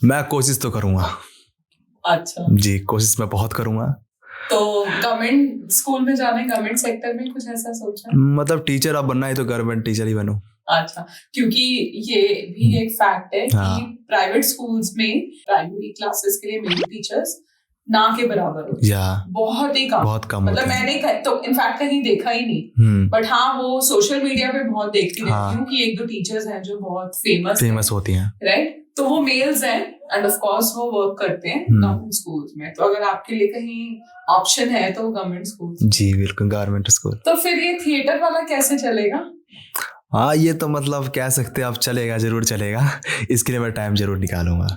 मैं कोशिश तो करूंगा। अच्छा जी, कोशिश मैं बहुत करूंगा, तो गवर्नमेंट स्कूल में जाना है, गवर्नमेंट सेक्टर में कुछ ऐसा सोचा है? मतलब टीचर अब बनना है तो गवर्नमेंट टीचर ही बनो। अच्छा, क्योंकि ये भी एक फैक्ट है हाँ। कि प्राइवेट स्कूल्स में प्राइमरी क्लासेस के लिए मेल टीचर्स ना के बराबर होते हैं, बहुत ही कम, बहुत कम मतलब मैंने तो इनफैक्ट कहीं देखा ही नहीं, बट हाँ वो सोशल मीडिया पे बहुत देखती रहती हूँ कि एक दो टीचर्स हैं जो बहुत फेमस होती हैं, राइट? तो वो मेल्स हैं एंड ऑफ कोर्स वो वर्क करते हैं गवर्नमेंट स्कूल्स में। तो अगर आपके लिए कहीं ऑप्शन है तो गवर्नमेंट स्कूल। जी बिल्कुल, गवर्नमेंट स्कूल। तो फिर ये थिएटर वाला कैसे चलेगा? हाँ ये तो मतलब कह सकते हैं, अब चलेगा, जरूर चलेगा। इसके लिए मैं टाइम जरूर निकालूंगा।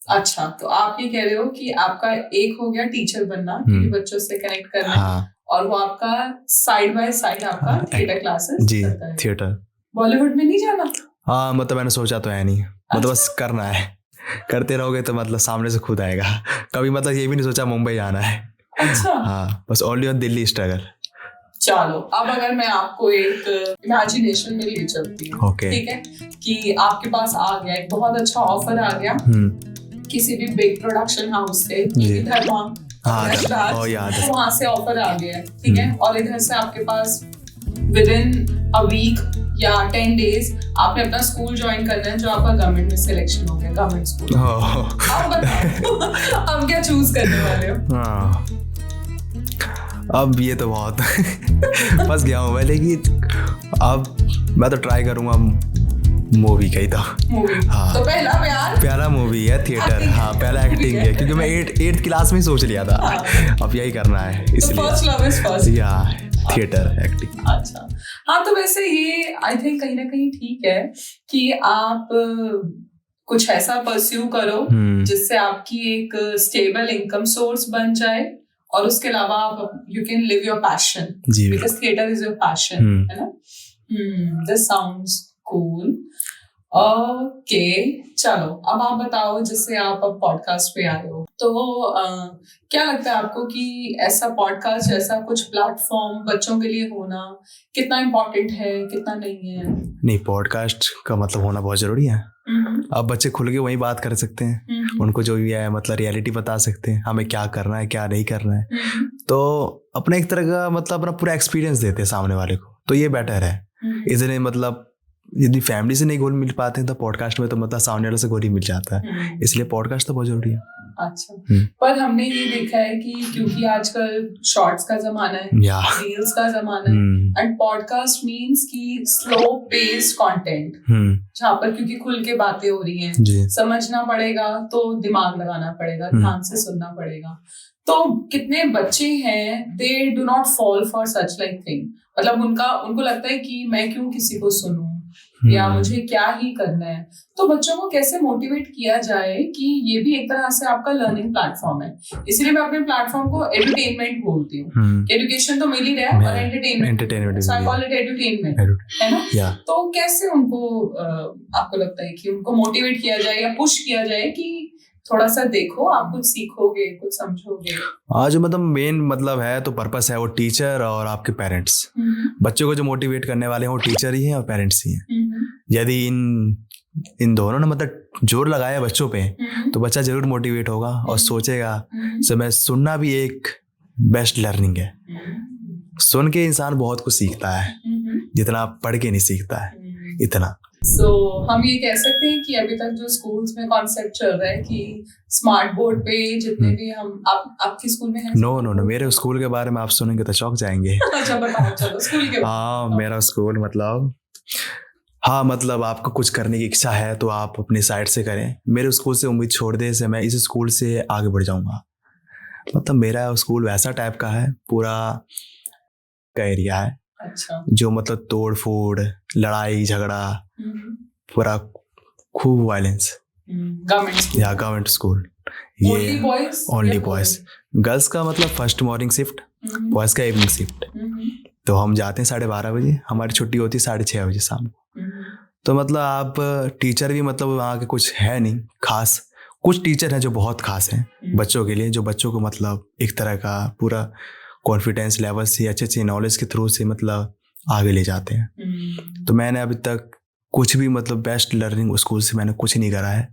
अच्छा, तो आप ये कह रहे हो कि आपका एक हो गया टीचर बनना, क्योंकि बच्चों से कनेक्ट करना, हाँ। और वो आपका साइड बाय साइड आपका थिएटर क्लासेस। जी, थिएटर। बॉलीवुड में नहीं जाना? हाँ मतलब मैंने सोचा तो है नहीं, मतलब बस करना है, करते रहोगे तो मतलब सामने से खुद आएगा। कभी मतलब ये भी नहीं सोचा मुंबई जाना है। अच्छा। हाँ, बस ओनली ऑन दिल्ली स्ट्रगल। चलो, अब अगर मैं आपको एक इमेजिनेशन में ले चलती हूँ, ठीक है, कि आपके पास आ गया एक बहुत अच्छा ऑफर आ गया किसी भी बिग प्रोडक्शन हाउस से, धर्मा, वहां से ऑफर आ गया है, ठीक है, और इधर से आपके पास विद इन अ वीक या 10 days आपने अपना स्कूल ज्वाइन करना है जो आपका गवर्नमेंट में सिलेक्शन हो गया, गवर्नमेंट स्कूल। अब बताओ अब क्या चूज करने वाले हो? अब ये तो बहुत फंस गया हूँ मैं, लेकिन अब मैं तो ट्राई करूंगा मूवी का ही। तो हाँ, तो पहला मूवी है थिएटर। हाँ, पहला एक्टिंग है, क्योंकि मैं 8th क्लास में ही सोच लिया था। अब यही करना है, इसलिए फर्स्ट लव इज फर्स्ट। या थिएटर एक्टिंग। अच्छा, हाँ, तो वैसे ये आई थिंक कहीं ना कहीं ठीक है कि आप कुछ ऐसा परस्यू करो जिससे आपकी एक स्टेबल इनकम सोर्स बन जाए, और उसके अलावा आप you can live your passion, because theatre is your passion, है ना? This sounds cool. ओके, चलो अब आप बताओ, जैसे आप अब पॉडकास्ट पे आए हो, तो क्या लगता है आपको कि ऐसा पॉडकास्ट जैसा कुछ प्लेटफॉर्म बच्चों के लिए होना कितना इम्पोर्टेंट है, कितना नहीं है? नहीं, पॉडकास्ट का मतलब होना बहुत जरूरी है। अब बच्चे खुल के वही बात कर सकते हैं, उनको जो भी है मतलब रियलिटी बता सकते हैं, हमें क्या करना है क्या नहीं करना है। तो अपने एक तरह का मतलब अपना पूरा एक्सपीरियंस देते हैं सामने वाले को, तो ये बेटर है। इसलिए मतलब यदि फैमिली से नहीं घुल मिल पाते हैं तो पॉडकास्ट में तो मतलब सामने वाले से घुल ही मिल जाता है, इसलिए पॉडकास्ट तो बहुत जरूरी है। अच्छा, पर हमने ये देखा है कि क्योंकि आजकल शॉर्ट्स का जमाना है, रील्स का जमाना है, एंड पॉडकास्ट मीन्स कि स्लो पेस्ड कंटेंट, जहाँ पर क्योंकि खुल के बातें हो रही हैं, समझना पड़ेगा तो दिमाग लगाना पड़ेगा, ध्यान से सुनना पड़ेगा। तो कितने बच्चे हैं, they do not fall for such like thing, मतलब उनको लगता है कि मैं क्यों किसी को सुनूं या मुझे क्या ही करना है। तो बच्चों को कैसे मोटिवेट किया जाए कि ये भी एक तरह से आपका लर्निंग प्लेटफॉर्म है, इसलिए मैं अपने प्लेटफॉर्म को एडुटेनमेंट बोलती हूँ। एजुकेशन तो मिल ही रहा है और entertainment, so I call it edutainment, है ना? तो कैसे उनको आपको लगता है कि उनको मोटिवेट किया जाए या पुश किया जाए कि थोड़ा सा देखो, आप कुछ सीखोगे, कुछ समझोगे? जो मतलब मेन मतलब है तो पर्पस है वो टीचर और आपके पेरेंट्स। बच्चों को जो मोटिवेट करने वाले हैं वो टीचर ही हैं और पेरेंट्स ही हैं। यदि इन दोनों ने मतलब जोर लगाया बच्चों पे तो बच्चा जरूर मोटिवेट होगा और सोचेगा। समय सुनना भी एक बेस्ट लर्निंग है। सुन के इंसान बहुत कुछ सीखता है, जितना पढ़ के नहीं सीखता है इतना। हम ये कह सकते हैं कि अभी तक जो स्कूल्स में कॉन्सेप्ट चल रहा है कि स्मार्ट बोर्ड पे जितने भी हम आपके स्कूल में है? नो, मेरे स्कूल के बारे में आप सुनेंगे तो चौंक जाएंगे। अच्छा, बताओ, चलो स्कूल के। हाँ, मेरा स्कूल मतलब मतलब आपको कुछ करने की इच्छा है तो आप अपनी साइड से करें। मेरे स्कूल से उम्मीद छोड़ दे से मैं इस स्कूल से आगे बढ़ जाऊंगा। मतलब मेरा स्कूल वैसा टाइप का है, पूरा का एरिया है। अच्छा। जो मतलब तोड़ फोड़, लड़ाई झगड़ा, पूरा खूब वायलेंस। गवर्नमेंट स्कूल, ये ओनली बॉयज। गर्ल्स का मतलब फर्स्ट मॉर्निंग शिफ्ट, बॉयज का इवनिंग शिफ्ट। तो हम जाते हैं 12:30 बजे, हमारी छुट्टी होती है 6:30 बजे शाम को। तो मतलब आप टीचर भी मतलब वहाँ के कुछ है नहीं खास, कुछ टीचर हैं जो बहुत खास हैं बच्चों के लिए, जो बच्चों को मतलब एक तरह का पूरा कॉन्फिडेंस लेवल से अच्छे नॉलेज के थ्रू से मतलब आगे ले जाते हैं। तो मैंने अभी तक कुछ भी मतलब बेस्ट लर्निंग उस स्कूल से मैंने कुछ नहीं करा है।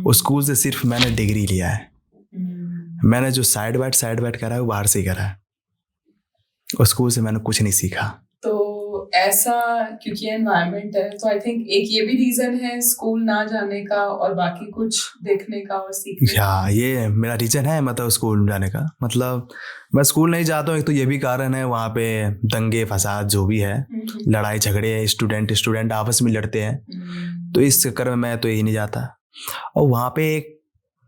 उस स्कूल से सिर्फ मैंने डिग्री लिया है। मैंने जो साइड बाय करा है वो बाहर से ही करा है, और स्कूल से मैंने कुछ नहीं सीखा। तो ऐसा क्योंकि एनवायरनमेंट है, तो आई थिंक एक ये भी रीजन है स्कूल ना जाने का और बाकी कुछ देखने का और सीखने का। या ये मेरा रीजन है मतलब स्कूल जाने का। मतलब मैं स्कूल नहीं जाता हूँ, एक तो ये भी कारण है, वहाँ पे दंगे फसाद जो भी है, लड़ाई झगड़े, स्टूडेंट आपस में लड़ते हैं, तो इस चक्कर में मैं तो यही नहीं जाता। और वहाँ पे एक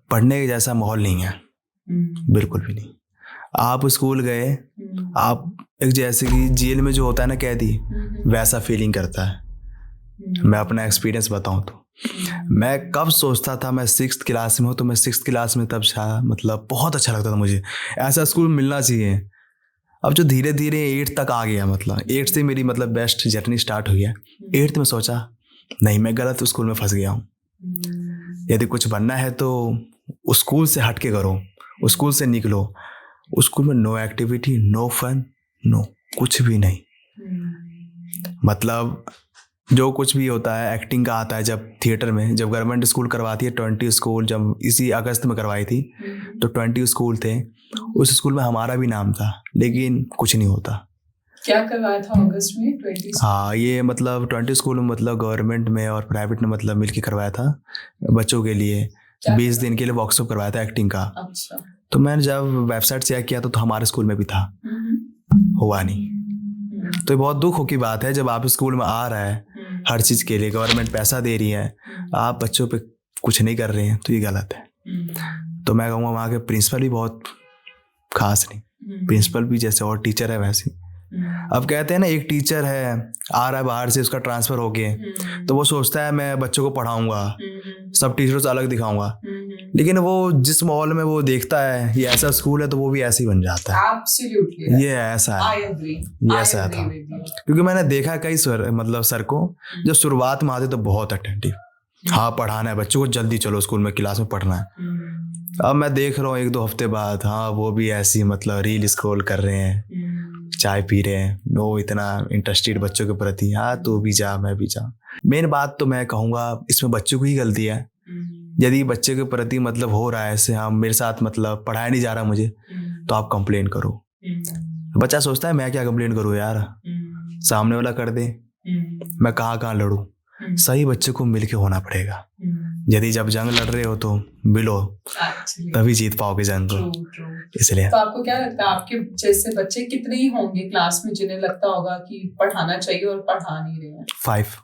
पढ़ने जैसा माहौल नहीं है, बिल्कुल भी नहीं। आप स्कूल गए, आप एक जैसे कि जेल में जो होता है ना कैदी, वैसा फीलिंग करता है। मैं अपना एक्सपीरियंस बताऊं तो मैं कब सोचता था मैं 6th क्लास में हूँ, तो मैं 6th क्लास में तब था, मतलब बहुत अच्छा लगता था मुझे, ऐसा स्कूल मिलना चाहिए। अब जो धीरे धीरे 8th तक आ गया, मतलब 8th से मेरी मतलब बेस्ट जर्नी स्टार्ट हुई है। 8th में सोचा नहीं, मैं गलत स्कूल में फंस गया हूँ। यदि कुछ बनना है तो उस स्कूल से हट के करो, उस स्कूल से निकलो। उस स्कूल में no activity, no fun, no कुछ भी नहीं। मतलब जो कुछ भी होता है एक्टिंग का आता है, जब थिएटर में जब गवर्नमेंट स्कूल करवाती है 20 स्कूल, जब इसी अगस्त में करवाई थी तो 20 स्कूल थे, उस स्कूल में हमारा भी नाम था, लेकिन कुछ नहीं होता। क्या करवाया था अगस्त में 20? हाँ, ये मतलब 20 स्कूल में मतलब गवर्नमेंट में और प्राइवेट ने मतलब मिलके करवाया था बच्चों के लिए। 20 दिन के लिए वर्कशॉप करवाया था एक्टिंग का। अच्छा। तो मैंने जब वेबसाइट चेक किया तो हमारे स्कूल में भी था, हुआ नहीं। तो ये बहुत दुख की बात है, जब आप स्कूल में आ रहा है, हर चीज़ के लिए गवर्नमेंट पैसा दे रही है, आप बच्चों पे कुछ नहीं कर रहे हैं, तो ये गलत है। तो मैं कहूँगा वहाँ के प्रिंसिपल भी बहुत खास नहीं, प्रिंसिपल भी जैसे और टीचर है वैसे। अब कहते हैं ना, एक टीचर है आ रहा है बाहर से, उसका ट्रांसफर हो गया, तो वो सोचता है मैं बच्चों को पढ़ाऊंगा, सब टीचरों से अलग दिखाऊंगा, लेकिन वो जिस माहौल में वो देखता है ये ऐसा स्कूल है, तो वो भी ऐसे ही बन जाता है। Absolutely. ये ऐसा है, ये ऐसा था, with you. क्योंकि मैंने देखा कई सर को जो शुरुआत में आते तो बहुत अटेंटिव, हाँ पढ़ाना है बच्चों को, जल्दी चलो स्कूल में क्लास में पढ़ना है। अब मैं देख रहा हूँ 1-2 हफ्ते बाद, हाँ वो भी ऐसी मतलब रील स्क्रॉल कर रहे हैं, चाय पी रहे हैं, नो इतना इंटरेस्टेड बच्चों के प्रति, हाँ तू भी जा मैं भी जा। मेन बात तो मैं कहूँगा इसमें बच्चों की ही गलती है। यदि बच्चे के प्रति मतलब हो रहा है ऐसे, हाँ मेरे साथ मतलब पढ़ाया नहीं जा रहा मुझे, तो आप कंप्लेन करो। बच्चा सोचता है मैं क्या कंप्लेन करूँ यार, सामने वाला कर दे, मैं कहाँ लड़ूं। सही बच्चे को मिलके होना पड़ेगा। यदि जब जंग लड़ रहे हो तो मिलो, तभी जीत पाओगे जंग को। इसलिए तो आपको क्या लगता है, आपके जैसे बच्चे कितने ही होंगे क्लास में जिन्हें लगता होगा कि पढ़ाना चाहिए और पढ़ा नहीं रहे हैं? 5।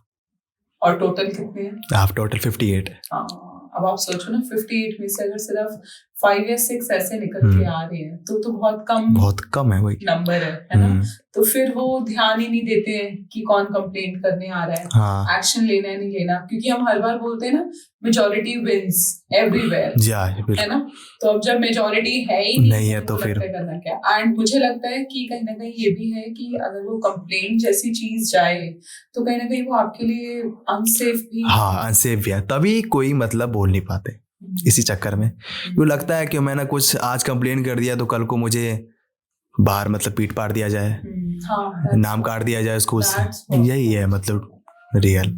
और टोटल कितने हैं? आप टोटल 58। अब आप सोचो ना, 58 में से अगर सिर्फ 5 या 6 ऐसे निकल के आ रहे हैं तो बहुत कम है वही नंबर है ना। तो फिर वो ध्यान ही नहीं देते हैं कि कौन कंप्लेंट करने आ रहा है, हाँ। एक्शन लेना है नहीं लेना, क्योंकि हम हर बार बोलते हैं ना मेजॉरिटी विंस एवरीवेयर, है ना। तो अब जब मेजॉरिटी है ही नहीं है तो फिर करना क्या। एंड मुझे लगता है कि कहीं ना कहीं ये भी है कि अगर वो कंप्लेंट जैसी चीज जाए तो कहीं ना कहीं वो आपके लिए अनसेफ भी, हाँ अनसेफ भी है, तभी कोई मतलब बोल नहीं पाते इसी चक्कर में। क्यों लगता है कि मैंने कुछ आज कंप्लेन कर दिया तो कल को मुझे बाहर मतलब पीट पाड़ दिया जाए, नाम काट दिया जाए स्कूल से, यही है मतलब रियल।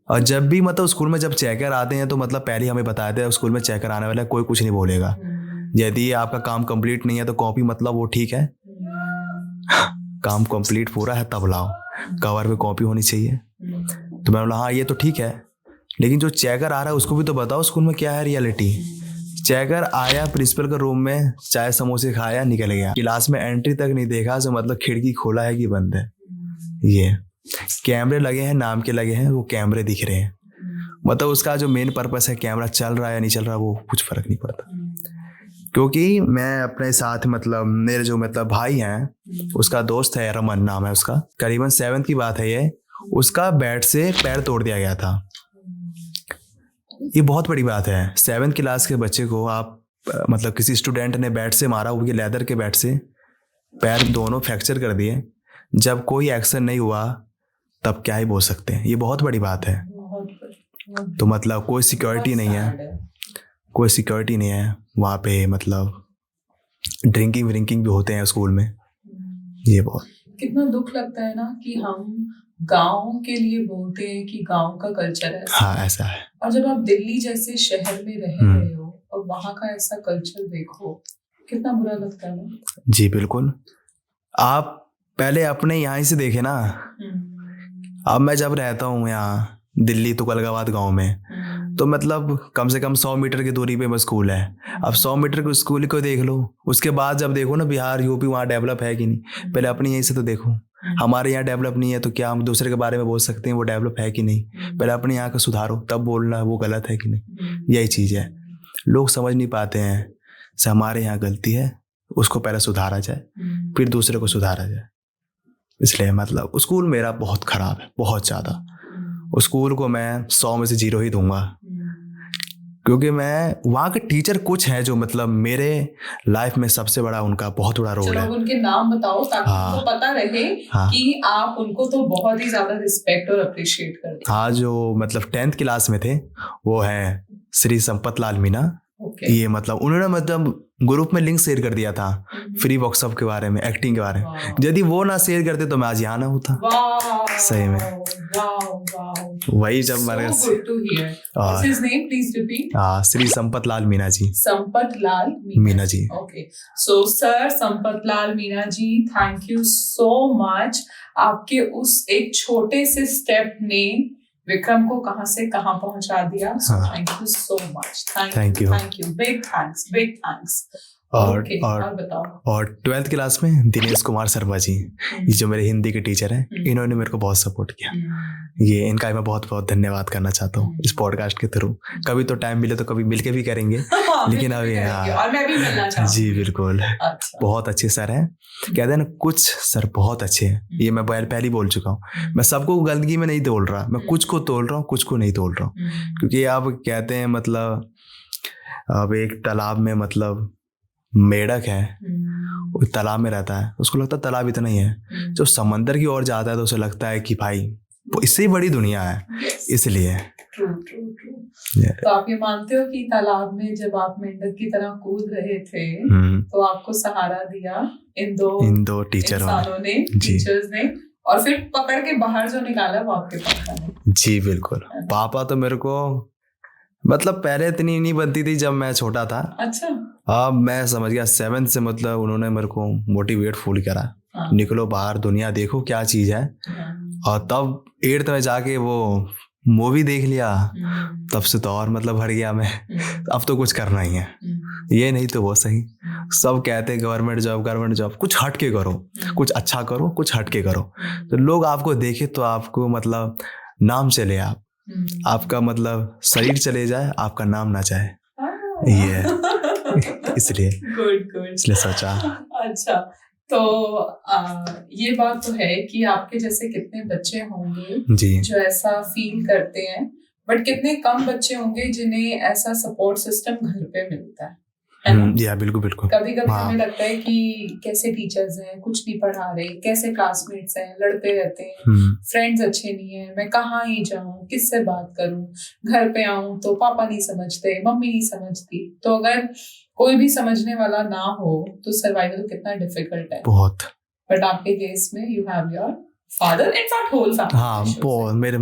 और जब भी मतलब स्कूल में जब चेकर आते हैं तो मतलब पहले हमें बताया था स्कूल में चेकर आने वाला है, कोई कुछ नहीं बोलेगा। यदि आपका काम कंप्लीट नहीं है तो कॉपी मतलब वो ठीक है, काम कंप्लीट पूरा है तब लाओ, कवर पे कॉपी होनी चाहिए। तो मैंने बोला हाँ ये तो ठीक है, लेकिन जो चेकर आ रहा है उसको भी तो बताओ स्कूल में क्या है रियलिटी। चेकर आया प्रिंसिपल के रूम में, चाय समोसे खाया निकल गया, क्लास में एंट्री तक नहीं देखा, जो मतलब खिड़की खोला है कि बंद है। ये कैमरे लगे हैं, नाम के लगे हैं, वो कैमरे दिख रहे हैं, मतलब उसका जो मेन पर्पस है कैमरा चल रहा है या नहीं चल रहा वो कुछ फर्क नहीं पड़ता। क्योंकि मैं अपने साथ मतलब मेरे जो मतलब भाई हैं, उसका दोस्त है रमन नाम है उसका, करीबन 7th की बात है ये, उसका बैट से पैर तोड़ दिया गया था। ये बहुत बड़ी बात है, 7th क्लास के बच्चे को आप मतलब किसी स्टूडेंट ने बैट से मारा, वो भी लेदर के बैट से, पैर दोनों फ्रैक्चर कर दिए, जब कोई एक्शन नहीं हुआ तब क्या ही बोल सकते हैं। ये बहुत बड़ी बात है। तो मतलब कोई सिक्योरिटी नहीं है, कोई सिक्योरिटी नहीं है वहाँ पे, मतलब ड्रिंकिंग व्रिंकिंग भी होते हैं स्कूल में। ये बहुत कितना दुख लगता है ना कि हम गांव के लिए बोलते हैं कि गांव का कल्चर है, हाँ ऐसा है, और जब आप दिल्ली जैसे शहर में रह रहे हो और और वहाँ का ऐसा कल्चर देखो, कितना बुरा लगता है ना। जी बिल्कुल। आप पहले अपने यहाँ से देखे ना। अब मैं जब रहता हूँ यहाँ दिल्ली तुगलकाबाद गांव में, तो मतलब कम से कम 100 मीटर की दूरी पे बस स्कूल है। अब 100 मीटर के स्कूल को देख लो, उसके बाद जब देखो ना बिहार यूपी वहाँ डेवलप है कि नहीं, पहले अपने यहीं से तो देखो। हमारे यहाँ डेवलप नहीं है तो क्या हम दूसरे के बारे में बोल सकते हैं वो डेवलप है कि नहीं? पहले अपने यहाँ का सुधारो, तब बोलना वो गलत है कि नहीं। यही चीज़ है, लोग समझ नहीं पाते हैं। से हमारे यहाँ गलती है, उसको पहले सुधारा जाए, फिर दूसरे को सुधारा जाए। इसलिए मतलब स्कूल मेरा बहुत ख़राब है, बहुत ज़्यादा। उस स्कूल को मैं 100 में से 0 ही दूंगा, क्योंकि मैं वहाँ के टीचर कुछ हैं जो मतलब मेरे लाइफ में सबसे बड़ा उनका बहुत बड़ा रोल है। उनके नाम बताओ ताकि उनको पता रहे कि आप उनको तो बहुत ही ज्यादा रिस्पेक्ट और अप्रिशिएट करते हैं। हाँ, जो मतलब 10th क्लास में थे वो हैं श्री संपत लाल मीना। ये मतलब उन्होंने मतलब ग्रुप में लिंक शेयर कर दिया था फ्री वर्कशॉप के बारे में, एक्टिंग के बारे में। यदि वो ना शेयर करते तो मैं आज यहाँ ना होता। सही में वही जब मैंने Shri Sampat Lal Meena ji. Sampat Lal Meena ji. Okay, so sir Sampat Lal Meena ji, thank you so much. आपके उस एक छोटे से स्टेप ने विक्रम को कहां से कहां पहुंचा दिया। So thank you so much. Thank you, big thanks. और बताओ। और 12th क्लास में दिनेश कुमार शर्मा जी, ये जो मेरे हिंदी के टीचर हैं, इन्होंने मेरे को बहुत सपोर्ट किया। ये इनका मैं बहुत बहुत धन्यवाद करना चाहता हूँ इस पॉडकास्ट के थ्रू। कभी तो टाइम मिले तो कभी मिलके भी करेंगे। लेकिन अभी और मैं भी मिलना चाहूंगी। जी बिल्कुल। अच्छा। बहुत अच्छे सर हैं, कहते हैं ना कुछ सर बहुत अच्छे हैं। ये मैं पहले बोल चुका हूँ। मैं सबको गंदगी में नहीं तोल रहा, मैं कुछ को तोल रहा हूँ, कुछ को नहीं तोल रहा हूँ। क्योंकि आप कहते हैं मतलब अब एक तालाब में मतलब मेढक है, वो तालाब में रहता है, उसको लगता है तालाब इतना ही है। जो समंदर की ओर जाता है तो उसे लगता है कि भाई वो इससे ही बड़ी दुनिया है। इसलिए तो आप ये मानते हो कि तालाब में जब आप मेंढक की तरह कूद रहे थे तो आपको सहारा दिया इन दो टीचर्स ने, और फिर पकड़ के बाहर जो निकाला वो आपके पापा ने। जी बिल्कुल। पापा तो मेरे को मतलब पहले इतनी नहीं बनती थी जब मैं छोटा था। अच्छा। अब मैं समझ गया 7th से मतलब उन्होंने मेरे को मोटिवेट फुल करा। निकलो बाहर, दुनिया देखो क्या चीज है। और तब 8th में जाके वो मूवी देख लिया, तब से तो और मतलब भर गया मैं। अब तो कुछ करना ही है, ये नहीं तो वो सही। सब कहते गवर्नमेंट जॉब, कुछ हट के करो, कुछ अच्छा करो, कुछ हट के करो, तो लोग आपको देखे तो आपको मतलब नाम चले, आपका मतलब शरीर चले जाए, आपका नाम ना जाए। ये इसलिए सोचा। अच्छा, तो ये बात तो है कि आपके जैसे कितने बच्चे होंगे जी जो ऐसा फील करते हैं, बट कितने कम बच्चे होंगे जिन्हें ऐसा सपोर्ट सिस्टम घर पे मिलता है या बिल्कुल बिल्कुल। कभी कभी हमें लगता है कि कैसे टीचर्स हैं, कुछ नहीं पढ़ा रहे, कैसे क्लासमेट्स हैं, लड़ते रहते हैं, फ्रेंड्स अच्छे नहीं है, मैं कहाँ ही जाऊँ, किससे बात करूँ, घर पे आऊँ तो पापा नहीं समझते, मम्मी नहीं समझती। तो अगर कोई भी समझने वाला ना हो तो सर्वाइवल कितना डिफिकल्ट है बहुत। बट आपके केस में you have your father, in fact whole family। हाँ बहुत, मेरे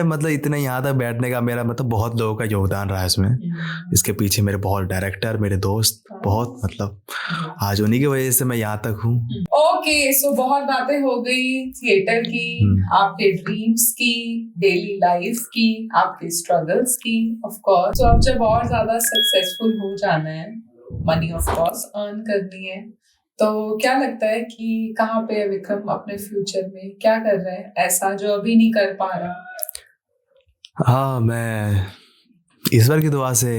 मतलब इतना यहाँ तक बैठने का मेरा मतलब बहुत लोगों का योगदान रहा है इसमें। इसके पीछे मेरे बहुत डायरेक्टर, मेरे दोस्त, बहुत मतलब आज उन्हीं की वजह से मैं यहाँ तक हूँ। ओके, सो बहुत बातें हो गई थिएटर की, आपके ड्रीम्स की, डेली लाइफ की, आपके स्ट्रगल्स की, ऑफ कोर्स। तो अब जब और ज्यादा सक्सेसफुल हो जाना है, मनी ऑफ कोर्स अर्न करनी है, तो क्या लगता है कि कहाँ पे है विक्रम अपने फ्यूचर में, क्या कर रहे हैं ऐसा जो अभी नहीं कर पा रहा? हाँ, मैं ईश्वर की दुआ से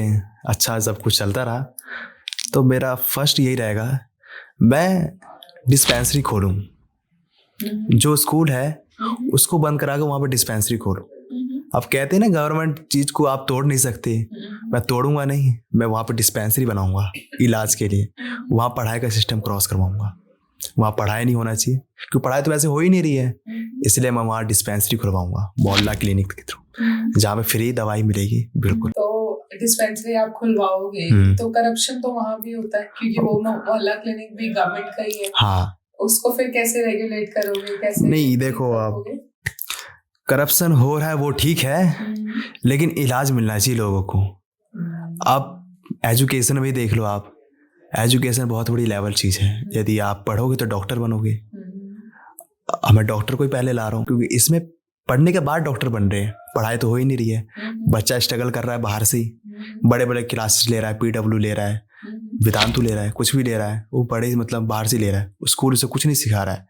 अच्छा सब कुछ चलता रहा, तो मेरा फर्स्ट यही रहेगा, मैं डिस्पेंसरी खोलूँ। जो स्कूल है उसको बंद करा के वहाँ पे डिस्पेंसरी खोलूँ। अब कहते हैं ना गवर्नमेंट चीज को आप तोड़ नहीं सकते, मैं तोड़ूंगा नहीं, मैं वहाँ पे डिस्पेंसरी बनाऊंगा इलाज के लिए। वहाँ पढ़ाई का सिस्टम क्रॉस करवाऊंगा, वहाँ पढ़ाई नहीं होना चाहिए क्योंकि पढ़ाई तो वैसे हो ही नहीं रही है, इसलिए मैं वहाँ डिस्पेंसरी खुलवाऊंगा मोहल्ला क्लिनिक के थ्रू, जहाँ पे फ्री दवाई मिलेगी। बिल्कुल। तो डिस्पेंसरी आप खुलवाओगे तो करप्शन तो वहाँ भी होता है क्योंकि वो मोहल्ला क्लिनिक भी गवर्नमेंट का ही है। हाँ, उसको फिर कैसे रेगुलेट करोगे, कैसे? नहीं देखो, आप करप्शन हो रहा है वो ठीक है, लेकिन इलाज मिलना चाहिए लोगों को। अब एजुकेशन में देख लो आप, एजुकेशन बहुत बड़ी लेवल चीज़ है। यदि आप पढ़ोगे तो डॉक्टर बनोगे। मैं डॉक्टर को ही पहले ला रहा हूँ क्योंकि इसमें पढ़ने के बाद डॉक्टर बन रहे हैं, पढ़ाई तो हो ही नहीं रही है। बच्चा स्ट्रगल कर रहा है बाहर से ही, बड़े बड़े क्लासेस ले रहा है, PW ले रहा है, वेदांतु ले रहा है, कुछ भी ले रहा है, वो बड़े मतलब बाहर से ले रहा है, स्कूल उसे कुछ नहीं सिखा रहा है।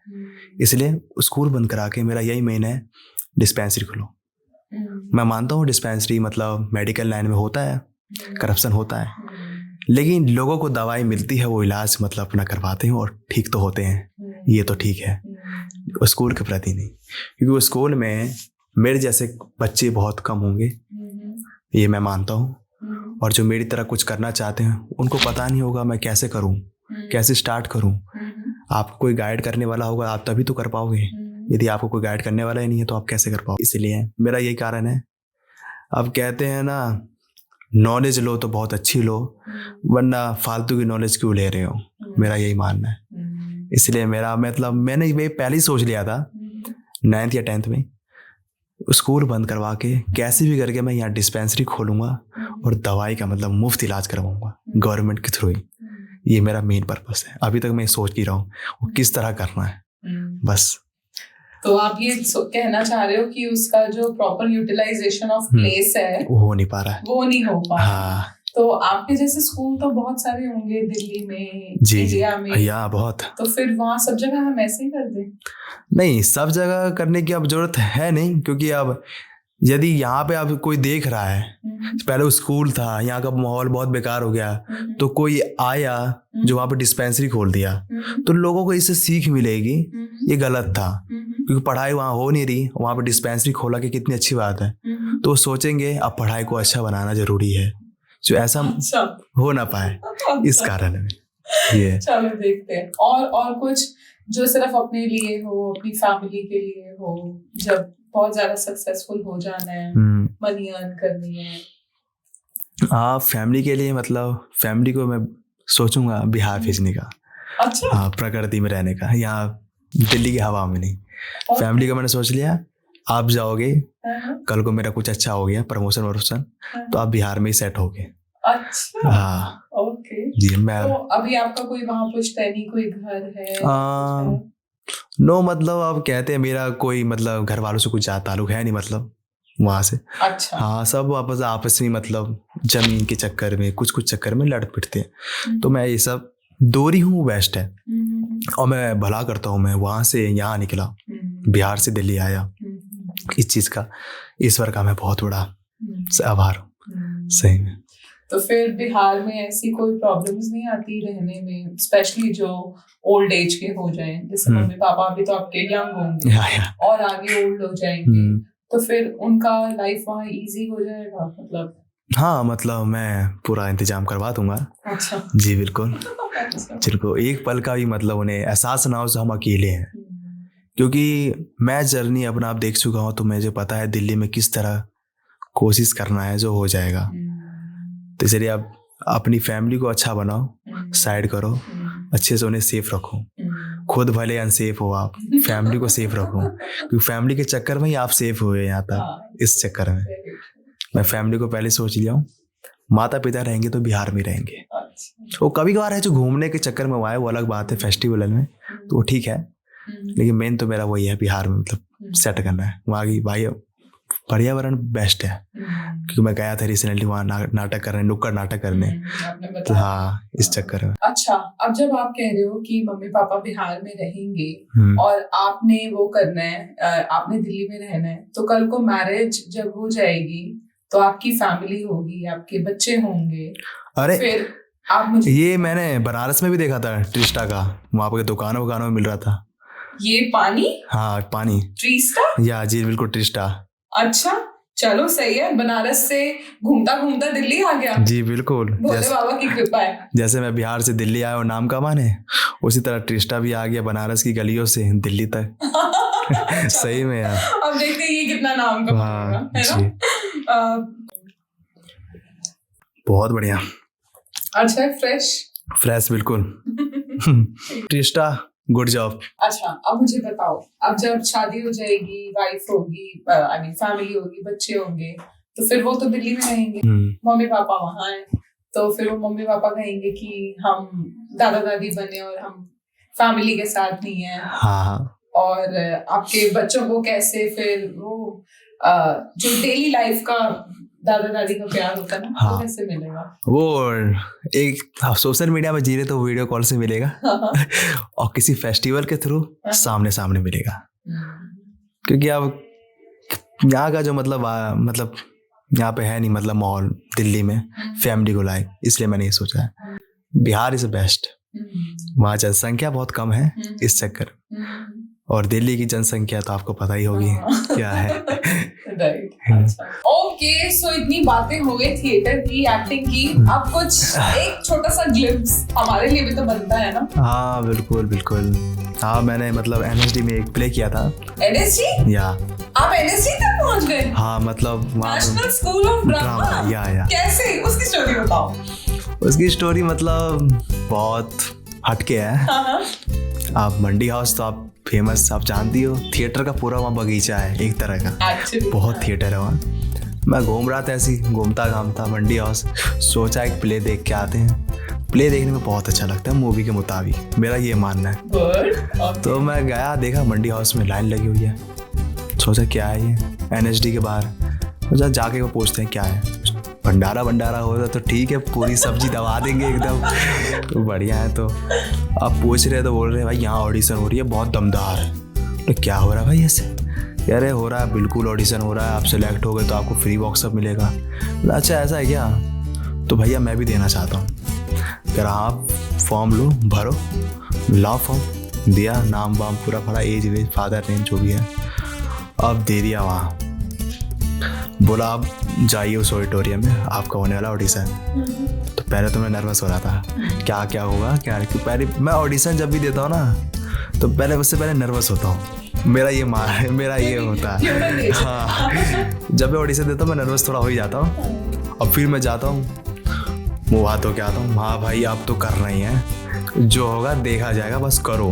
इसलिए स्कूल बंद करा के मेरा यही मेन है, डिस्पेंसरी खोलो। मैं मानता हूँ डिस्पेंसरी मतलब मेडिकल लाइन में होता है, करप्शन होता है, लेकिन लोगों को दवाई मिलती है, वो इलाज मतलब अपना करवाते हैं और ठीक तो होते हैं, ये तो ठीक है। स्कूल के प्रति नहीं, क्योंकि वो स्कूल में मेरे जैसे बच्चे बहुत कम होंगे, ये मैं मानता हूँ। और जो मेरी तरह कुछ करना चाहते हैं उनको पता नहीं होगा मैं कैसे करूँ, कैसे स्टार्ट करूँ। आपको कोई गाइड करने वाला होगा आप तभी तो कर पाओगे, यदि आपको कोई गाइड करने वाला ही नहीं है तो आप कैसे कर पाओगे। इसलिए मेरा यही कारण है। अब कहते हैं ना, नॉलेज लो तो बहुत अच्छी लो, वरना फालतू की नॉलेज क्यों ले रहे हो, मेरा यही मानना है। इसलिए मेरा मतलब मैंने ये पहले ही सोच लिया था 9th या 10th में, स्कूल बंद करवा के कैसे भी करके मैं यहाँ डिस्पेंसरी खोलूँगा और दवाई का मतलब मुफ्त इलाज करवाऊँगा गवर्नमेंट के थ्रू ही। ये मेरा मेन पर्पस है। अभी तक मैं सोच ही रहा हूँ वो किस तरह करना है, बस। तो आप ये कहना चाह रहे हो कि उसका जो प्रॉपर यूटिलाइजेशन ऑफ प्लेस है वो हो नहीं पा रहा है, वो नहीं हो पा रहा। हाँ। तो आपके जैसे स्कूल तो बहुत सारे होंगे दिल्ली में, इंडिया में, या बहुत। तो फिर वहाँ सब जगह हम ऐसे ही कर दें? नहीं, सब जगह करने की अब जरूरत है नहीं, क्योंकि अब यदि यहाँ पे अब कोई देख रहा है, पहले वो स्कूल था, यहाँ का माहौल बहुत बेकार हो गया, तो कोई आया जो वहाँ पे डिस्पेंसरी खोल दिया, तो लोगों को इससे सीख मिलेगी ये गलत था, क्योंकि पढ़ाई वहाँ हो नहीं रही, वहाँ पे डिस्पेंसरी खोला कि कितनी अच्छी बात है। तो वो सोचेंगे अब पढ़ाई को अच्छा बनाना जरूरी है, जो ऐसा हो ना पाए, इस कारण में ये। चलो देखते हैं। और कुछ जो सिर्फ अपने लिए हो, अपनी फैमिली के लिए हो, जब बहुत ज्यादा सक्सेसफुल हो जाना है, मनी अर्न करनी है। हाँ, फैमिली के लिए मतलब फैमिली को मैं सोचूंगा बिहार भेजने का। अच्छा। हाँ, प्रकृति में रहने का, यहाँ दिल्ली की हवा में नहीं। फैमिली का मैंने सोच लिया, आप जाओगे, कल को मेरा कुछ अच्छा हो गया, प्रमोशन तो आप बिहार में ही सेट होगे। अच्छा। हाँ, ओके जी। मैं तो अभी आपका कोई वहाँ पुश्तैनी कोई घर है? नो, मतलब आप कहते हैं मेरा कोई मतलब घर वालों से कुछ ज्यादा ताल्लुक है नहीं, मतलब वहां से। अच्छा। हाँ, सब आपस में मतलब जमीन के चक्कर में कुछ चक्कर में लड़ पिटते हैं। तो मैं ये सब दूरी हूँ, बेस्ट है। और मैं भला करता हूँ, मैं वहां से यहाँ निकला, बिहार से दिल्ली आया, इस चीज का ईश्वर का मैं बहुत बड़ा आभार हूँ, सही में। तो फिर बिहार में ऐसी कोई प्रॉब्लम्स नहीं आती रहने में, स्पेशली जो ओल्ड एज के हो जाएं, जैसे मम्मी पापा अभी तो आपके यंग होंगे और आगे ओल्ड हो जाएंगे, तो फिर उनका लाइफ वहाँ इजी हो जाएगा मतलब? हाँ, मतलब मैं पूरा इंतजाम करवा दूंगा। अच्छा। जी बिल्कुल। जिनको एक पल का भी मतलब उन्हें एहसास ना हो हम अकेले हैं, क्योंकि मैं जर्नी अपना आप देख चुका हूँ, तो मुझे पता है दिल्ली में किस तरह कोशिश करना है, जो हो जाएगा। तो इसलिए आप अपनी फैमिली को अच्छा बनाओ, साइड करो, अच्छे से उन्हें सेफ रखो, खुद भले अनसेफ हो आप, फैमिली को सेफ रखो, क्योंकि फैमिली के चक्कर में ही आप सेफ हुए यहाँ तक। इस चक्कर में मैं फैमिली को पहले सोच लिया हूँ, माता पिता रहेंगे तो बिहार में रहेंगे। वो कभी कभार है जो घूमने के चक्कर में आए, वो अलग बात है, फेस्टिवल में तो वो ठीक है, लेकिन मेन तो मेरा वही है, बिहार में मतलब सेट करना है। वहाँ की भाई पर्यावरण बेस्ट है, क्योंकि मैं गया था रिसेंटली वहाँ नाटक करने, नुक्कड़ नाटक करने, तो हाँ, इस चक्कर में। अच्छा, अब जब आप कह रहे हो कि मम्मी पापा बिहार में रहेंगे और आपने वो करना है, आपने दिल्ली में रहना है, तो कल को मैरिज जब हो जाएगी तो आपकी फैमिली होगी, आपके बच्चे होंगे, अरे फिर आप मुझे ये मैंने बनारस में भी देखा था, ट्रिस्टा का, वहाँ पे दुकानों में मिल रहा था ये पानी। हाँ, पानी ट्रिस्टा, या जी बिल्कुल ट्रिस्टा। अच्छा, चलो सही है, बनारस से घूमता घूमता दिल्ली आ गया। जी बिल्कुल, भोले बाबा की कृपा है। जैसे मैं बिहार से दिल्ली आया और नाम का माने, उसी तरह ट्रिस्टा भी आ गया बनारस की गलियों से दिल्ली तक। सही में यार, अब देखते हैं ये कितना नाम कमाएगा, है ना? बहुत बढ़िया। अच्छा, फ्रेश बिल्कुल। ट्रिस्टा, गुड जॉब। अच्छा, अब मुझे बताओ, अब जब शादी हो जाएगी, वाइफ होगी, आई मीन फैमिली होगी, बच्चे होंगे, तो फिर वो तो दिल्ली में रहेंगे, मम्मी पापा वहाँ हैं, तो फिर वो मम्मी पापा कहेंगे कि हम दादा दादी बने और हम फैमिली के साथ नहीं है। हाँ हाँ। और आपके बच्चों को कैसे फिर वो जो डेली लाइफ का दादा दादी का प्यार होता है ना, हाँ। वो कैसे मिलेगा? वो एक सोशल मीडिया में जी रहे तो वीडियो कॉल से मिलेगा और किसी फेस्टिवल के थ्रू सामने सामने मिलेगा। क्योंकि अब यहाँ का जो मतलब यहाँ पे है नहीं मतलब माहौल दिल्ली में फैमिली को लाइक, इसलिए मैंने ये सोचा है बिहार इज बेस्ट। वहाँ जनसंख्या बहुत कम है इस चक्कर, और दिल्ली की जनसंख्या तो आपको पता ही होगी क्या है। राइट। ओके, सो इतनी बातें हो गई थिएटर की, एक्टिंग की, अब कुछ एक छोटा सा ग्लिम्स हमारे लिए भी तो बनता है ना? हाँ बिल्कुल बिल्कुल। हाँ मैंने मतलब NSD में एक प्ले किया था। NSD? या आप NSD तक पहुंच गए? हाँ मतलब नेशनल स्कूल ऑफ ड्रामा। या कैसे? उसकी स्टोरी बताओ। उसकी स्टोरी मतलब बहुत हटके है। हाँ। आप मंडी हाउस तो आप फेमस, आप जानती हो, थिएटर का पूरा वहाँ बगीचा है एक तरह का। Actually, बहुत थिएटर है वहाँ। मैं घूम रहा था ऐसे ही, घूमता घामता मंडी हाउस, सोचा एक प्ले देख के आते हैं। प्ले देखने में बहुत अच्छा लगता है मूवी के मुताबिक, मेरा ये मानना है। okay. तो मैं गया, देखा मंडी हाउस में लाइन लगी हुई है, सोचा क्या है ये, NSD के बाहर। सोचा जाके वो पूछते हैं क्या है, भंडारा होता तो ठीक है, पूरी सब्जी दबा देंगे एकदम, तो बढ़िया है। तो अब पूछ रहे तो बोल रहे भाई यहाँ ऑडिशन हो रही है बहुत दमदार है। तो क्या हो रहा है भाई ऐसे? कह रहे हो रहा है, बिल्कुल ऑडिशन हो रहा है, आप सेलेक्ट हो गए तो आपको फ्री बॉक्स मिलेगा। अच्छा ऐसा है क्या? तो भैया मैं भी देना चाहता हूँ। कह रहा आप फॉर्म लो, भरो, लाओ फॉर्म। दिया, नाम वाम पूरा भरा, एज वेज, फादर नेम जो भी है, अब दे दिया वहाँ। बोला आप जाइए उस ऑडिटोरियम में, आपका होने वाला ऑडिशन। तो पहले तो मैं नर्वस हो रहा था, क्या क्या होगा क्या, क्योंकि पहले मैं ऑडिशन जब भी देता हूँ ना तो उससे पहले नर्वस होता हूँ। मेरा ये होता है। हाँ, जब मैं ऑडिशन देता हूँ मैं नर्वस थोड़ा हो ही जाता हूँ। अब फिर मैं जाता हूँ, मुँह हाथ होके आता हूँ, हाँ भाई आप तो कर रही हैं, जो होगा देखा जाएगा, बस करो,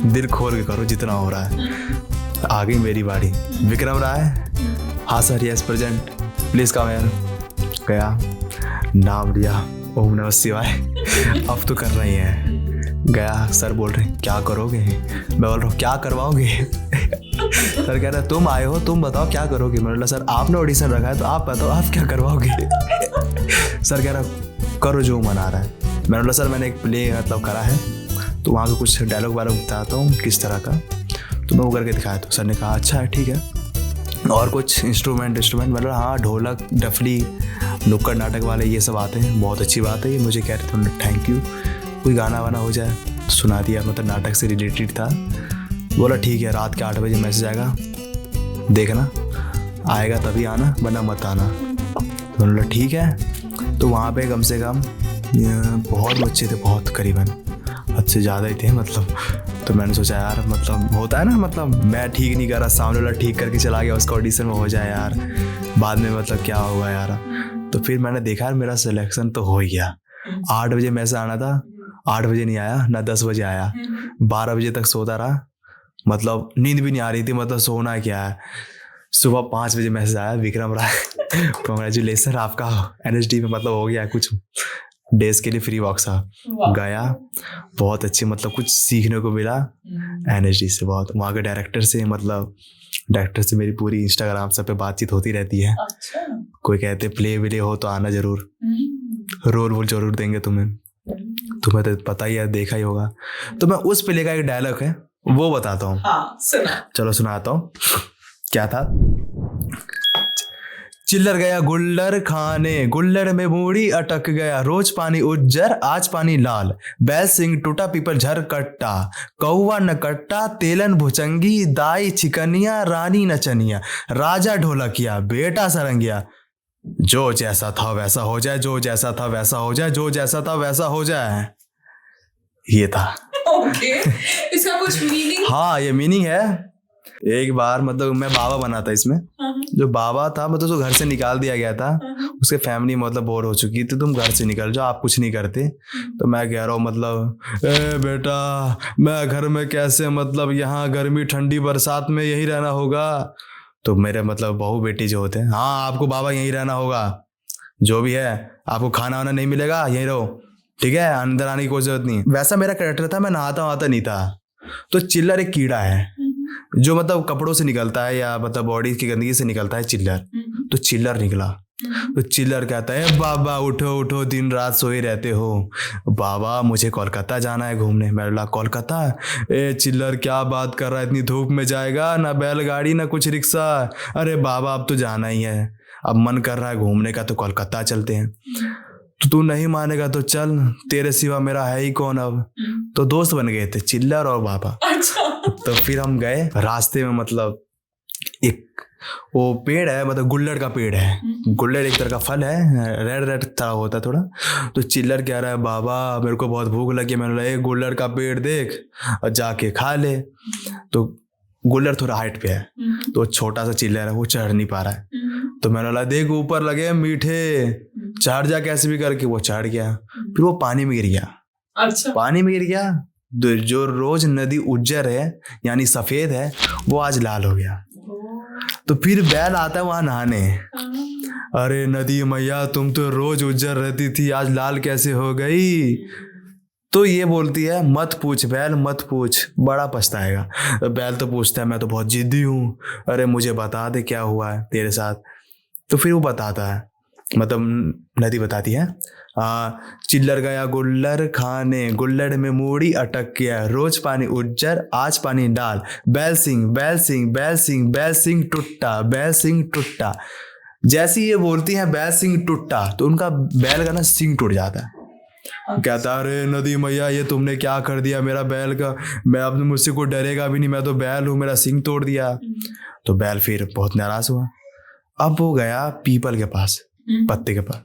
दिल खोल के करो जितना हो रहा है। आ गई मेरी बारी। विक्रम राय, हाँ sir yes present, please come here. गया, नाम लिया, ओम नमः शिवाय, अब तो कर रही हैं। गया, सर बोल रहे क्या करोगे? मैं बोल रहा हूँ क्या करवाओगे? सर कह रहे तुम आए हो, तुम बताओ क्या करोगे? मैंने बोला सर आपने ऑडिशन रखा है तो आप बताओ आप क्या करवाओगे? सर कह रहा करो जो मन आ रहा है। मैंने बोला सर मैंने एक प्ले मतलब करा है, तो वहाँ का कुछ डायलॉग वायलॉग बताता हूँ किस तरह का, तो मैं वो करके दिखाया। तो सर ने कहा अच्छा है ठीक है, और कुछ इंस्ट्रूमेंट मतलब हाँ ढोलक, डफली, नुक्कड़ नाटक वाले ये सब आते हैं, बहुत अच्छी बात है ये। मुझे कह रहे थे थैंक यू, कोई गाना वाना हो जाए, सुना दिया, मतलब नाटक से रिलेटेड था। बोला ठीक है, रात के 8 बजे मैसेज आएगा, देखना, आएगा तभी आना वरना मत आना। तो बोला ठीक है। तो वहाँ पे कम से कम बहुत बच्चे थे, बहुत करीबन हद से ज़्यादा ही थे मतलब। तो मैंने सोचा यार मतलब होता है ना, मतलब मैं ठीक नहीं कर रहा, सामने वाला ठीक करके चला गया, उसका ऑडिशन में हो जाए यार, बाद में मतलब क्या होगा यार। तो फिर मैंने देखा यार मेरा सिलेक्शन तो हो ही गया। 8 बजे मैसेज आना था, 8 बजे नहीं आया ना, 10 बजे आया। 12 बजे तक सोता रहा, मतलब नींद भी नहीं आ रही थी, मतलब सोना क्या है। सुबह 5 बजे मैसेज आया, विक्रम राय कॉन्ग्रेचुलेसन आपका NSD में मतलब हो गया कुछ डेज के लिए फ्री बॉक्स था। गया, बहुत अच्छी मतलब कुछ सीखने को मिला NSD से, बहुत वहाँ के डायरेक्टर से मेरी पूरी इंस्टाग्राम सब पे बातचीत होती रहती है। अच्छा। कोई कहते प्ले विले हो तो आना जरूर, रोल वोल जरूर देंगे तुम्हें तो पता ही है, देखा ही होगा। तो मैं उस प्ले का एक डायलॉग है वो बताता हूँ। हाँ, सुना। चलो सुनाता हूँ। क्या था? चिल्लर गया गुल्लर खाने, गुल्लर में मूड़ी अटक गया, रोज पानी उज्जर आज पानी लाल, बैल सिंह टूटा पीपल झर कट्टा, कौवा न कट्टा तेलन भुचंगी, दाई चिकनिया रानी नचनिया, राजा ढोलकिया बेटा सरंगिया, जो जैसा था वैसा हो जाए, जो जैसा था वैसा हो जाए, जो जैसा था वैसा हो जाए। ये था। ओके, इसका कुछ मीनिंग? हाँ ये मीनिंग है। एक बार मतलब मैं बाबा बना था इसमें, जो बाबा था मतलब उसको घर से निकाल दिया गया था, उसके फैमिली मतलब बोर हो चुकी थी, तुम घर से निकल जाओ, आप कुछ नहीं करते। तो मैं कह रहा हूँ मतलब ए बेटा मैं घर में कैसे, मतलब यहाँ गर्मी ठंडी बरसात में यही रहना होगा। तो मेरे मतलब बहू बेटी जो होते हैं, हाँ आपको बाबा यहीं रहना होगा, जो भी है आपको खाना वाना नहीं मिलेगा, यहीं रहो, ठीक है, अंदर आने की कोई जरूरत नहीं। वैसा मेरा कैरेक्टर था, मैं नहाता वहाता नहीं था। तो चिल्लर एक कीड़ा है जो मतलब कपड़ों से निकलता है या मतलब बॉडी की गंदगी से निकलता है चिल्लर। तो चिल्लर निकला। तो चिल्लर कहता है बाबा उठो उठो, दिन रात सोए रहते हो, बाबा मुझे कोलकाता जाना है घूमने। मैं बोला कोलकाता? ए चिल्लर क्या बात कर रहा है, इतनी धूप में जाएगा, ना बैलगाड़ी ना कुछ रिक्शा। अरे बाबा अब तो जाना ही है, अब मन कर रहा है घूमने का, तो कोलकाता चलते हैं। तो तू नहीं मानेगा तो चल, तेरे सिवा मेरा है ही कौन अब। तो दोस्त बन गए थे चिल्लर और बाबा। अच्छा। तो फिर हम गए रास्ते में, मतलब एक वो पेड़ है, मतलब गुल्लड़ का पेड़ है। गुल्लड़ एक तरह का फल है, रेड रेड तरह होता है थोड़ा। तो चिल्लर कह रहा है बाबा मेरे को बहुत भूख लगी। मैंने बोला एक गुल्लड़ का पेड़ देख और जाके खा ले। तो गुल्लड़ थोड़ा हाइट पे है, तो छोटा सा चिल्लर है, वो चढ़ नहीं पा रहा है। तो मैंने बोला देख ऊपर लगे मीठे, चढ़ जा कैसे भी करके। वो चढ़ गया, फिर वो पानी में गिर गया। अच्छा। पानी में गिर गया। जो रोज नदी उज्जर है यानी सफेद है, वो आज लाल हो गया। तो फिर बैल आता है वहां नहाने। अरे नदी मैया तुम तो रोज उज्जर रहती थी, आज लाल कैसे हो गई? तो ये बोलती है मत पूछ बैल मत पूछ, बड़ा पछताएगा। बैल तो पूछता है मैं तो बहुत जिद्दी हूँ, अरे मुझे बता दे क्या हुआ है तेरे साथ। तो फिर वो बताता है, मतलब नदी बताती है चिल्लर गया गुल्लर खाने, गुल्लड़ में मूड़ी अटक गया, रोज पानी उज्जर आज पानी डाल, बैल सिंह बैल सिंह बैल सिंह बैल सिंह टूटा बैल सिंह टूटा। जैसी ये बोलती है बैल सिंह टूटा, तो उनका बैल का ना सिंह टूट जाता है। कहता अरे नदी मैया ये तुमने क्या कर दिया मेरा बैल का, मैं अब मुझसे कोई डरेगा भी नहीं, मैं तो बैल हूँ, मेरा सिंह तोड़ दिया। तो बैल फिर बहुत नाराज हुआ। अब वो गया पीपल के पास, पत्ते के पास।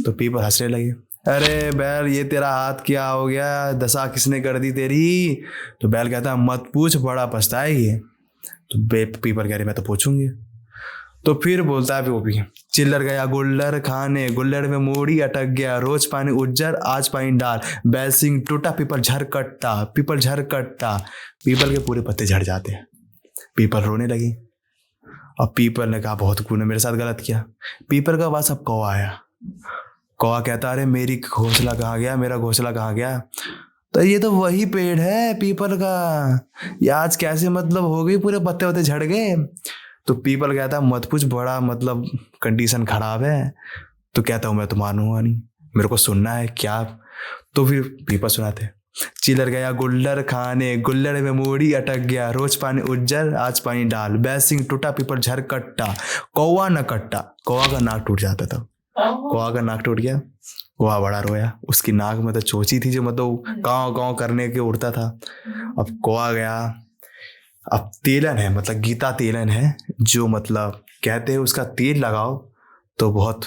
तो पीपल हंसने लगे, अरे बैल ये तेरा हाथ क्या हो गया, दशा किसने कर दी तेरी? तो बैल कहता मत पूछ बड़ा पछताएगी। तो पीपल कह रही मैं तो पूछूंगी। तो फिर बोलता है वो भी चिल्लर गया गुल्लर खाने, गुल्लड़ में मूड़ी अटक गया, रोज पानी उज्जर आज पानी डाल, बैल सिंह टूटा पीपल झर कटता पीपल झर कटता। पीपल के पूरे पत्ते झड़ जाते हैं। पीपल रोने लगी। अब पीपल ने कहा बहुत तूने मेरे साथ गलत किया। पीपल का पास अब कौवा आया। कौवा कहता अरे मेरी घोंसला कहाँ गया, मेरा घोंसला कहाँ गया? तो ये तो वही पेड़ है पीपल का, ये आज कैसे मतलब हो गई, पूरे पत्ते वत्ते झड़ गए। तो पीपल कहता मत पूछ बड़ा मतलब कंडीशन खराब है। तो कहता हूँ मैं तो मानूंगा नहीं, मेरे को सुनना है क्या। तो फिर पीपल सुनाते चिल्लर गया गुल्लर खाने, गुल्लड़ में मूड़ी अटक गया, रोज पानी उज्जर आज पानी डाल, बैल सिंह टूटा पीपल झर कट्टा, कौवा न कट्टा। कौवा का नाक टूट जाता था। कौवा का नाक टूट गया। कौवा बड़ा रोया। उसकी नाक में तो चोची थी जो मतलब गाँव गाँव करने के उड़ता था। अब कौवा गया। अब तेलन है, मतलब गीता तेलन है, जो मतलब कहते हैं उसका तेल लगाओ तो बहुत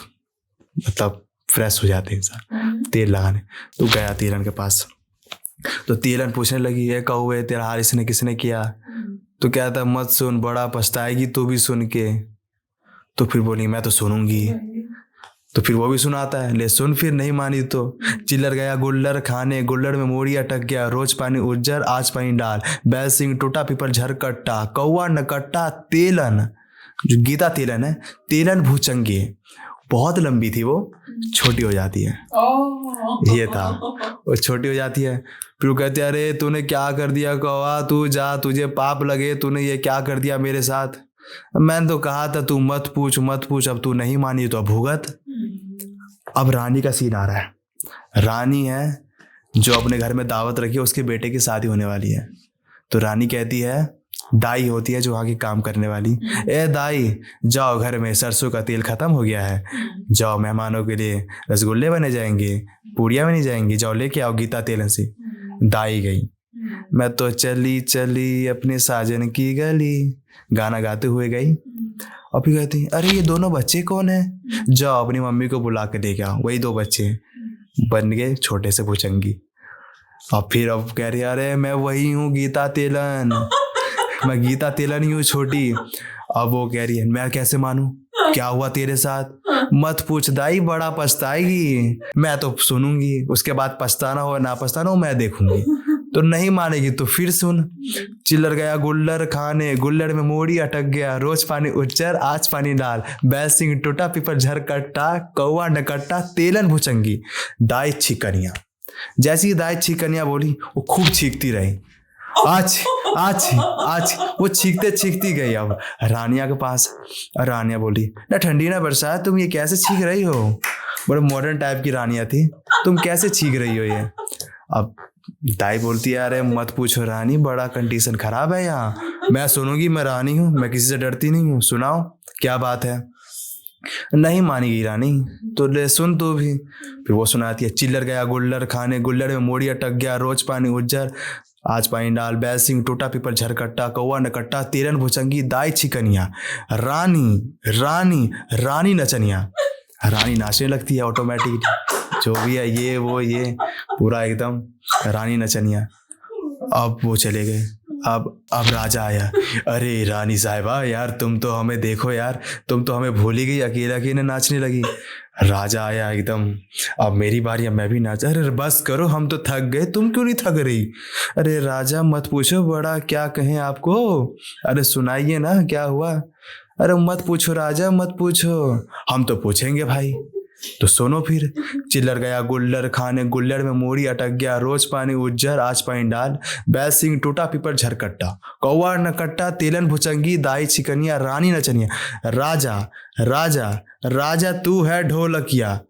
मतलब फ्रेश हो जाते हैं इंसान तेल लगाने। तो गया तेलन के पास। तो तेलन पूछने लगी ये कौवे तेरा हाल इसने किसने किया? तो कहता मत सुन बड़ा पछताएगी तू भी सुन के। तो फिर बोली मैं तो सुनूंगी। तो फिर वो भी सुनाता है, ले सुन फिर नहीं मानी तो। चिल्लर गया गुल्लर खाने, गुल्लड़ में मूड़ी अटक गया, रोज पानी उज्जर आज पानी डाल, बैल सिंह टूटा पीपल झर कट्टा, कौवा न कट्टा तेलन। जो गीता तेलन है, तेलन भुजंगी, बहुत लंबी थी, वो छोटी हो जाती है। ये था, वो छोटी हो जाती है। फिर वो कहते अरे तूने क्या कर दिया कौवा, तू जा, तुझे पाप लगे, तूने ये क्या कर दिया मेरे साथ। मैंने तो कहा था तू मत पूछ मत पूछ, अब तू नहीं मानी तो भुगत। अब रानी का सीन आ रहा है। रानी है जो अपने घर में दावत रखी है, उसके बेटे की शादी होने वाली है। तो रानी कहती है, दाई होती है जो वहाँ की काम करने वाली, ए दाई जाओ घर में सरसों का तेल खत्म हो गया है, जाओ मेहमानों के लिए रसगुल्ले बने जाएंगे, पूड़ियाँ बनी जाएंगी, जाओ लेके आओ गीता तेलन से। दाई गई। मैं तो चली चली अपने साजन की गली, गाना गाते हुए गई। और फिर कहती अरे ये दोनों बच्चे कौन है, जाओ अपनी मम्मी को बुला के लेके आओ। वही दो बच्चे बन गए छोटे से भुजंगी। और फिर अब कह रही अरे मैं वही हूँ गीता तेलन, मैं गीता तेलन ही हूँ छोटी। अब वो कह रही है मैं कैसे मानूं, क्या हुआ तेरे साथ? मत पूछ दाई बड़ा पछताएगी, मैं तो सुनूंगी, उसके बाद पछताना हो ना पछताना हो मैं देखूंगी। तो नहीं मानेगी तो फिर सुन। चिल्लर गया गुल्लर खाने, गुल्लर में मोड़ी अटक गया, रोज पानी उच्चर आज पानी डाल, बैल सिंह टूटा पीपर झरकट्टा, कौवा नकट्टा तेलन भुचंगी दाई छिकनिया। जैसी दाई छिकनिया बोली वो खूब छींकती रही। आज आज आज वो छींकते छींकती गई अब रानिया के पास। रानिया बोली ना ठंडी ना बरसात, तुम ये कैसे छींक रही हो? बड़े मॉडर्न टाइप की रानिया थी, तुम कैसे छींक रही हो ये? अब दाई बोलती है अरे मत पूछो रानी, बड़ा कंडीशन खराब है यहाँ। मैं सुनूंगी, मैं रानी हूँ, मैं किसी से डरती नहीं हूँ, सुनाओ क्या बात है। नहीं मानेगी रानी तो ले सुन तू भी। फिर वो सुनाती है चिल्लर गया गुल्लर खाने, गुल्लर में मोड़ी अटक गया, रोज पानी उज्जर आज पानी डाल, बैल सिंह टूटा पीपर झरकट्टा, कौवा नकट्टा तेरन भुचंगी दाई छिकनिया, रानी रानी रानी नचनिया। रानी नाचने लगती है ऑटोमेटिकली, जो भी है ये वो ये पूरा एकदम रानी नचनिया। अब वो चले गए। अब राजा आया। अरे रानी साहिबा यार तुम तो हमें देखो यार, तुम तो हमें भूल ही गई, अकेले अकेले नाचने लगी। राजा आया एकदम, अब मेरी बारी, अब मैं भी नाच। अरे बस करो, हम तो थक गए, तुम क्यों नहीं थक रही? अरे राजा मत पूछो, बड़ा क्या कहें आपको, अरे सुनाइए ना क्या हुआ। अरे मत पूछो राजा मत पूछो, हम तो पूछेंगे भाई। तो सुनो फिर। चिल्लर गया गुल्लर खाने, गुल्लर में मोड़ी अटक गया, रोज पानी उज्जर आज पानी डाल, बैल सिंह टूटा पीपर झरकट्टा, कौवा नकट्टा तेलन भुचंगी दाई छिकनिया रानी नचनिया। राजा राजा राजा तू है ढोलकिया।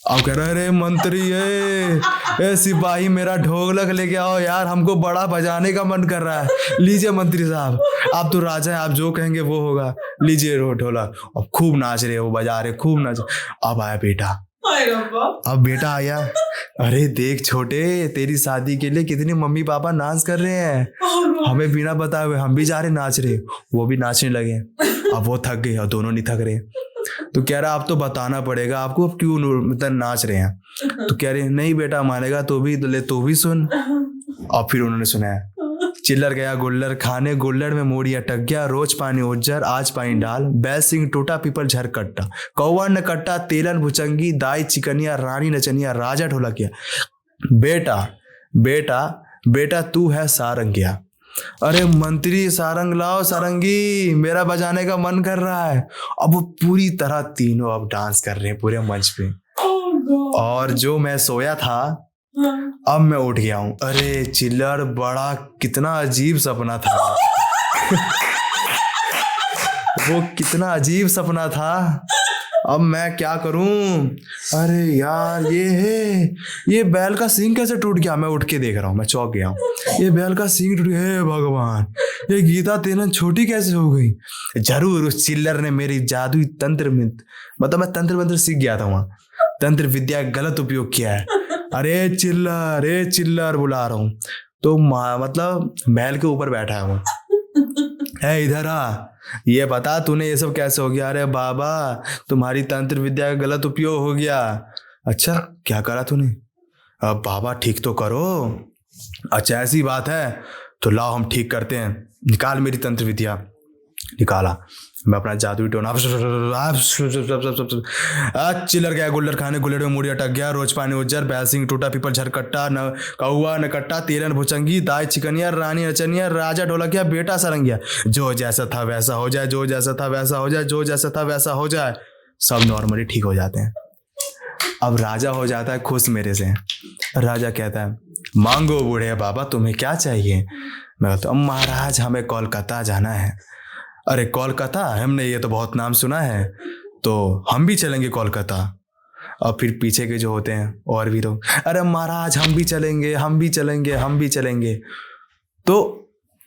अब कह रहे अरे मंत्री ए सिपाही मेरा ढोलक लेके आओ यार, हमको बड़ा बजाने का मन कर रहा है। लीजिए मंत्री साहब, आप तो राजा हैं, आप जो कहेंगे वो होगा, लीजिए ढोलक। अब खूब नाच रहे, वो बजा रहे, खूब नाच। अब आया बेटा, अब बेटा आया। अरे देख छोटे, तेरी शादी के लिए कितने मम्मी पापा नाच कर रहे हैं, हमें बिना बताए हुए हम भी जा रहे नाच रहे। वो भी नाचने लगे। अब वो थक गए और दोनों नहीं थक रहे। तो कह रहा अब तो बताना पड़ेगा आपको क्यों मतलब नाच रहे हैं। तो कह रहे नहीं बेटा मानेगा तो भी ले, तो भी सुन। और फिर उन्होंने सुनाया चिल्लर गया गुल्लर खाने, गुल्लर में मोड़ी अटक गया, रोज पानी उज्जर आज पानी डाल, बैल सिंह टूटा पीपर झरकट्टा, कौवा नकट्टा तेलन भुचंगी दाई चिकनिया रानी नचनिया राजा ढोलकिया। बेटा बेटा बेटा तू है सारंगिया। अरे मंत्री सारंग लाओ सारंगी, मेरा बजाने का मन कर रहा है। अब वो पूरी तरह तीनों अब डांस कर रहे हैं पूरे मंच पे। और जो मैं सोया था अब मैं उठ गया हूँ। अरे चिल्लर बड़ा कितना अजीब सपना था। वो कितना अजीब सपना था, अब मैं क्या करूं। अरे यार ये बैल का सींग कैसे टूट गया। मैं उठ के देख रहा हूँ, मैं चौंक गया हूँ। ये बैल का सींग टूट गया, हे भगवान ये गीता तेलन छोटी कैसे हो गई। जरूर उस चिल्लर ने मेरी जादुई तंत्र में, मतलब मैं तंत्र मंत्र सीख गया था वहां, तंत्र विद्या का गलत उपयोग किया है। अरे चिल्लर बुला रहा हूँ। तो मतलब महल के ऊपर बैठा है वो, है इधर आ, ये बता तूने ये सब कैसे हो गया। अरे बाबा तुम्हारी तंत्र विद्या का गलत उपयोग हो गया। अच्छा क्या करा तूने? अब बाबा ठीक तो करो। अच्छा ऐसी बात है तो लाओ हम ठीक करते हैं, निकाल मेरी तंत्र विद्या। निकाला मैं अपना जादुई टोना। चिल्लर गया गुल्लर खाने, गुल्लर में मुड़ी अटक गया, रोज पानी उज्जर, बैल सिंह टूटा पीपर झरकट्टा, न कौवा नकट्टा तेलन भुचंगी दाई चिकनिया रानी नचनिया राजा ढोलकिया बेटा सारंगिया। जो जैसा था वैसा हो जाए, जो जैसा था वैसा हो जाए, जो जैसा था वैसा हो जाए। सब नॉर्मली ठीक हो जाते हैं। अब राजा हो जाता है खुश मेरे से। राजा कहता है मांगो बूढ़े बाबा तुम्हें क्या चाहिए। मैं कहता हूँ महाराज हमें कोलकाता जाना है। अरे कोलकाता, हमने ये तो बहुत नाम सुना है, तो हम भी चलेंगे कोलकाता। और फिर पीछे के जो होते हैं और भी लोग, अरे महाराज हम भी चलेंगे हम भी चलेंगे हम भी चलेंगे। तो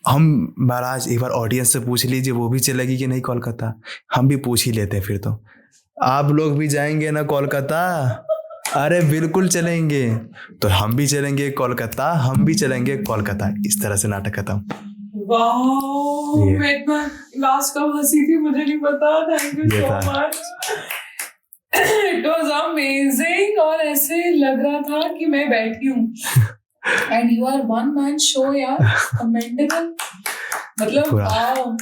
हम महाराज एक बार ऑडियंस से पूछ लीजिए वो भी चलेगी कि नहीं कोलकाता। हम भी पूछ ही लेते हैं फिर तो, आप लोग भी जाएंगे ना कोलकाता। अरे बिल्कुल चलेंगे। तो हम भी चलेंगे कोलकाता, हम भी चलेंगे कोलकाता। इस तरह से नाटक खत्म। मैं इतना लास्ट कब हंसी थी मुझे नहीं पता। Thank you so much, it was amazing. और ऐसे लग रहा था कि मैं बैठी हूँ and you are one man show यार, कमेंडेबल। मतलब wow.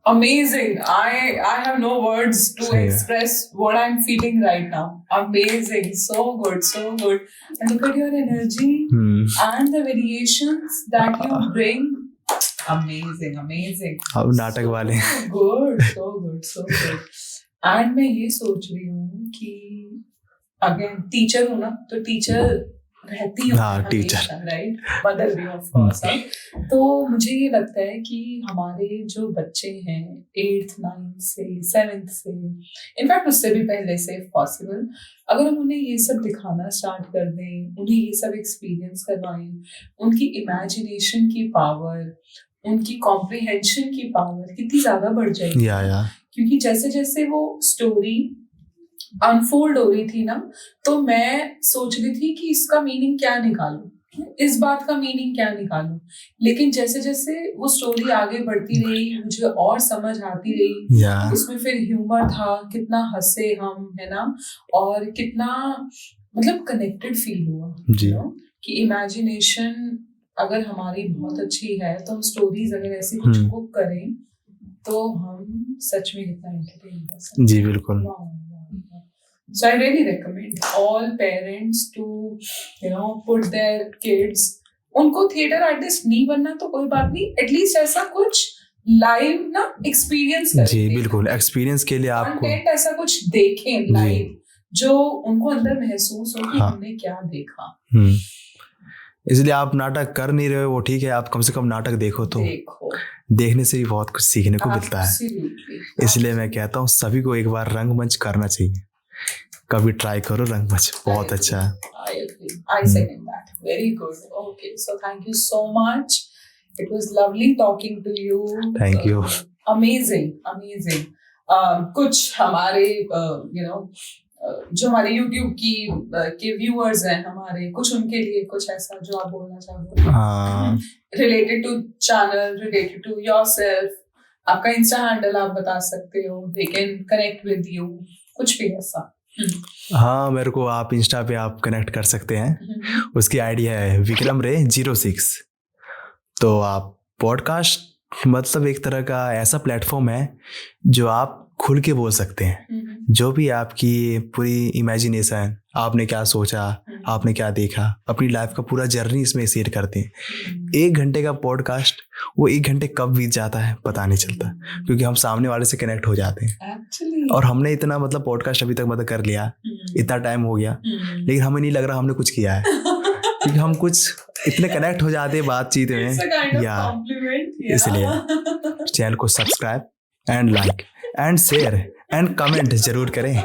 Amazing. I have no words to Same. express what I'm feeling right now. Amazing. So good, so good. And look at your energy and the variations that you bring. Amazing, amazing. अब नाटक वाले So good, so good, so good. And मैं ये सोच रही हूँ कि again teacher हूँ ना, तो टीचर रहती हूँ हाँ, teacher. राइट, मदर भी ऑफ कोर्स। तो मुझे ये लगता है कि हमारे जो बच्चे हैं 8th 9th से 7th से, इनफैक्ट उससे भी पहले से इफ पॉसिबल, अगर हम उन्हें ये सब दिखाना स्टार्ट कर दें, उन्हें ये सब एक्सपीरियंस करवाएं, उनकी इमेजिनेशन की पावर, उनकी कॉम्प्रिहेंशन की पावर कितनी ज्यादा बढ़ जाएगी। या क्योंकि जैसे जैसे वो स्टोरी अनफोल्ड हो रही थी ना, तो मैं सोच रही थी कि इसका मीनिंग क्या निकालूं, इस बात का मीनिंग क्या निकालूं। लेकिन जैसे जैसे वो स्टोरी आगे बढ़ती रही, मुझे और समझ आती रही। या उसमें फिर ह्यूमर था, कितना हंसे हम, है ना, और कितना मतलब कनेक्टेड फील हुआ जी। you know, कि इमेजिनेशन अगर हमारी बहुत अच्छी है तो हम स्टोरीज अगर ऐसी कुछ कुक करें तो हम सच में कितना एंटरटेन कर सकते हैं। जी बिल्कुल। So I really recommend all parents to, you know, put their kids, उनको थिएटर आर्टिस्ट नहीं बनना तो कोई बात नहीं, एटलीस्ट ऐसा कुछ लाइव ना एक्सपीरियंस करें। जी बिल्कुल, एक्सपीरियंस के लिए आपको कंटेंट ऐसा कुछ देखें लाइव जो उनको अंदर महसूस हो कि हमने क्या देखा। इसलिए आप नाटक कर नहीं रहे हो वो ठीक है, आप कम से कम नाटक देखो, तो देखने से भी बहुत कुछ सीखने को मिलता है। इसलिए मैं कहता हूँ सभी को एक बार रंगमंच करना चाहिए, कभी ट्राई करो रंगमंच, बहुत अच्छा है। I second that. Very good. Okay, so thank you so much. It was lovely talking to you. Thank you. Amazing, amazing. कुछ हमारे जो हमारे YouTube के व्यूअर्स हैं हमारे, कुछ उनके लिए कुछ ऐसा जो आप बोलना चाहोगे? हाँ, related to channel, related to yourself, आपका इंस्टा हैंडल आप बता सकते हो, they can connect with you, कुछ भी ऐसा। हाँ, मेरे को आप इंस्टा पे आप कनेक्ट कर सकते हैं, उसकी आईडी है विक्रम रे 06। तो आप पॉडकास्ट मतलब एक तरह का ऐसा प्लेटफॉर्म है जो आप खुल के बोल सकते हैं, जो भी आपकी पूरी इमेजिनेशन, आपने क्या सोचा, आपने क्या देखा, अपनी लाइफ का पूरा जर्नी इसमें शेयर करते हैं। 1 घंटे का पॉडकास्ट, वो 1 घंटे कब बीत जाता है पता नहीं चलता, क्योंकि हम सामने वाले से कनेक्ट हो जाते हैं। और हमने इतना मतलब पॉडकास्ट अभी तक मतलब कर लिया, इतना टाइम हो गया, लेकिन हमें नहीं लग रहा हमने कुछ किया है, क्योंकि हम कुछ इतने कनेक्ट हो जाते हैं बातचीत में। या इसलिए चैनल को subscribe and like and share and comment जरूर करें।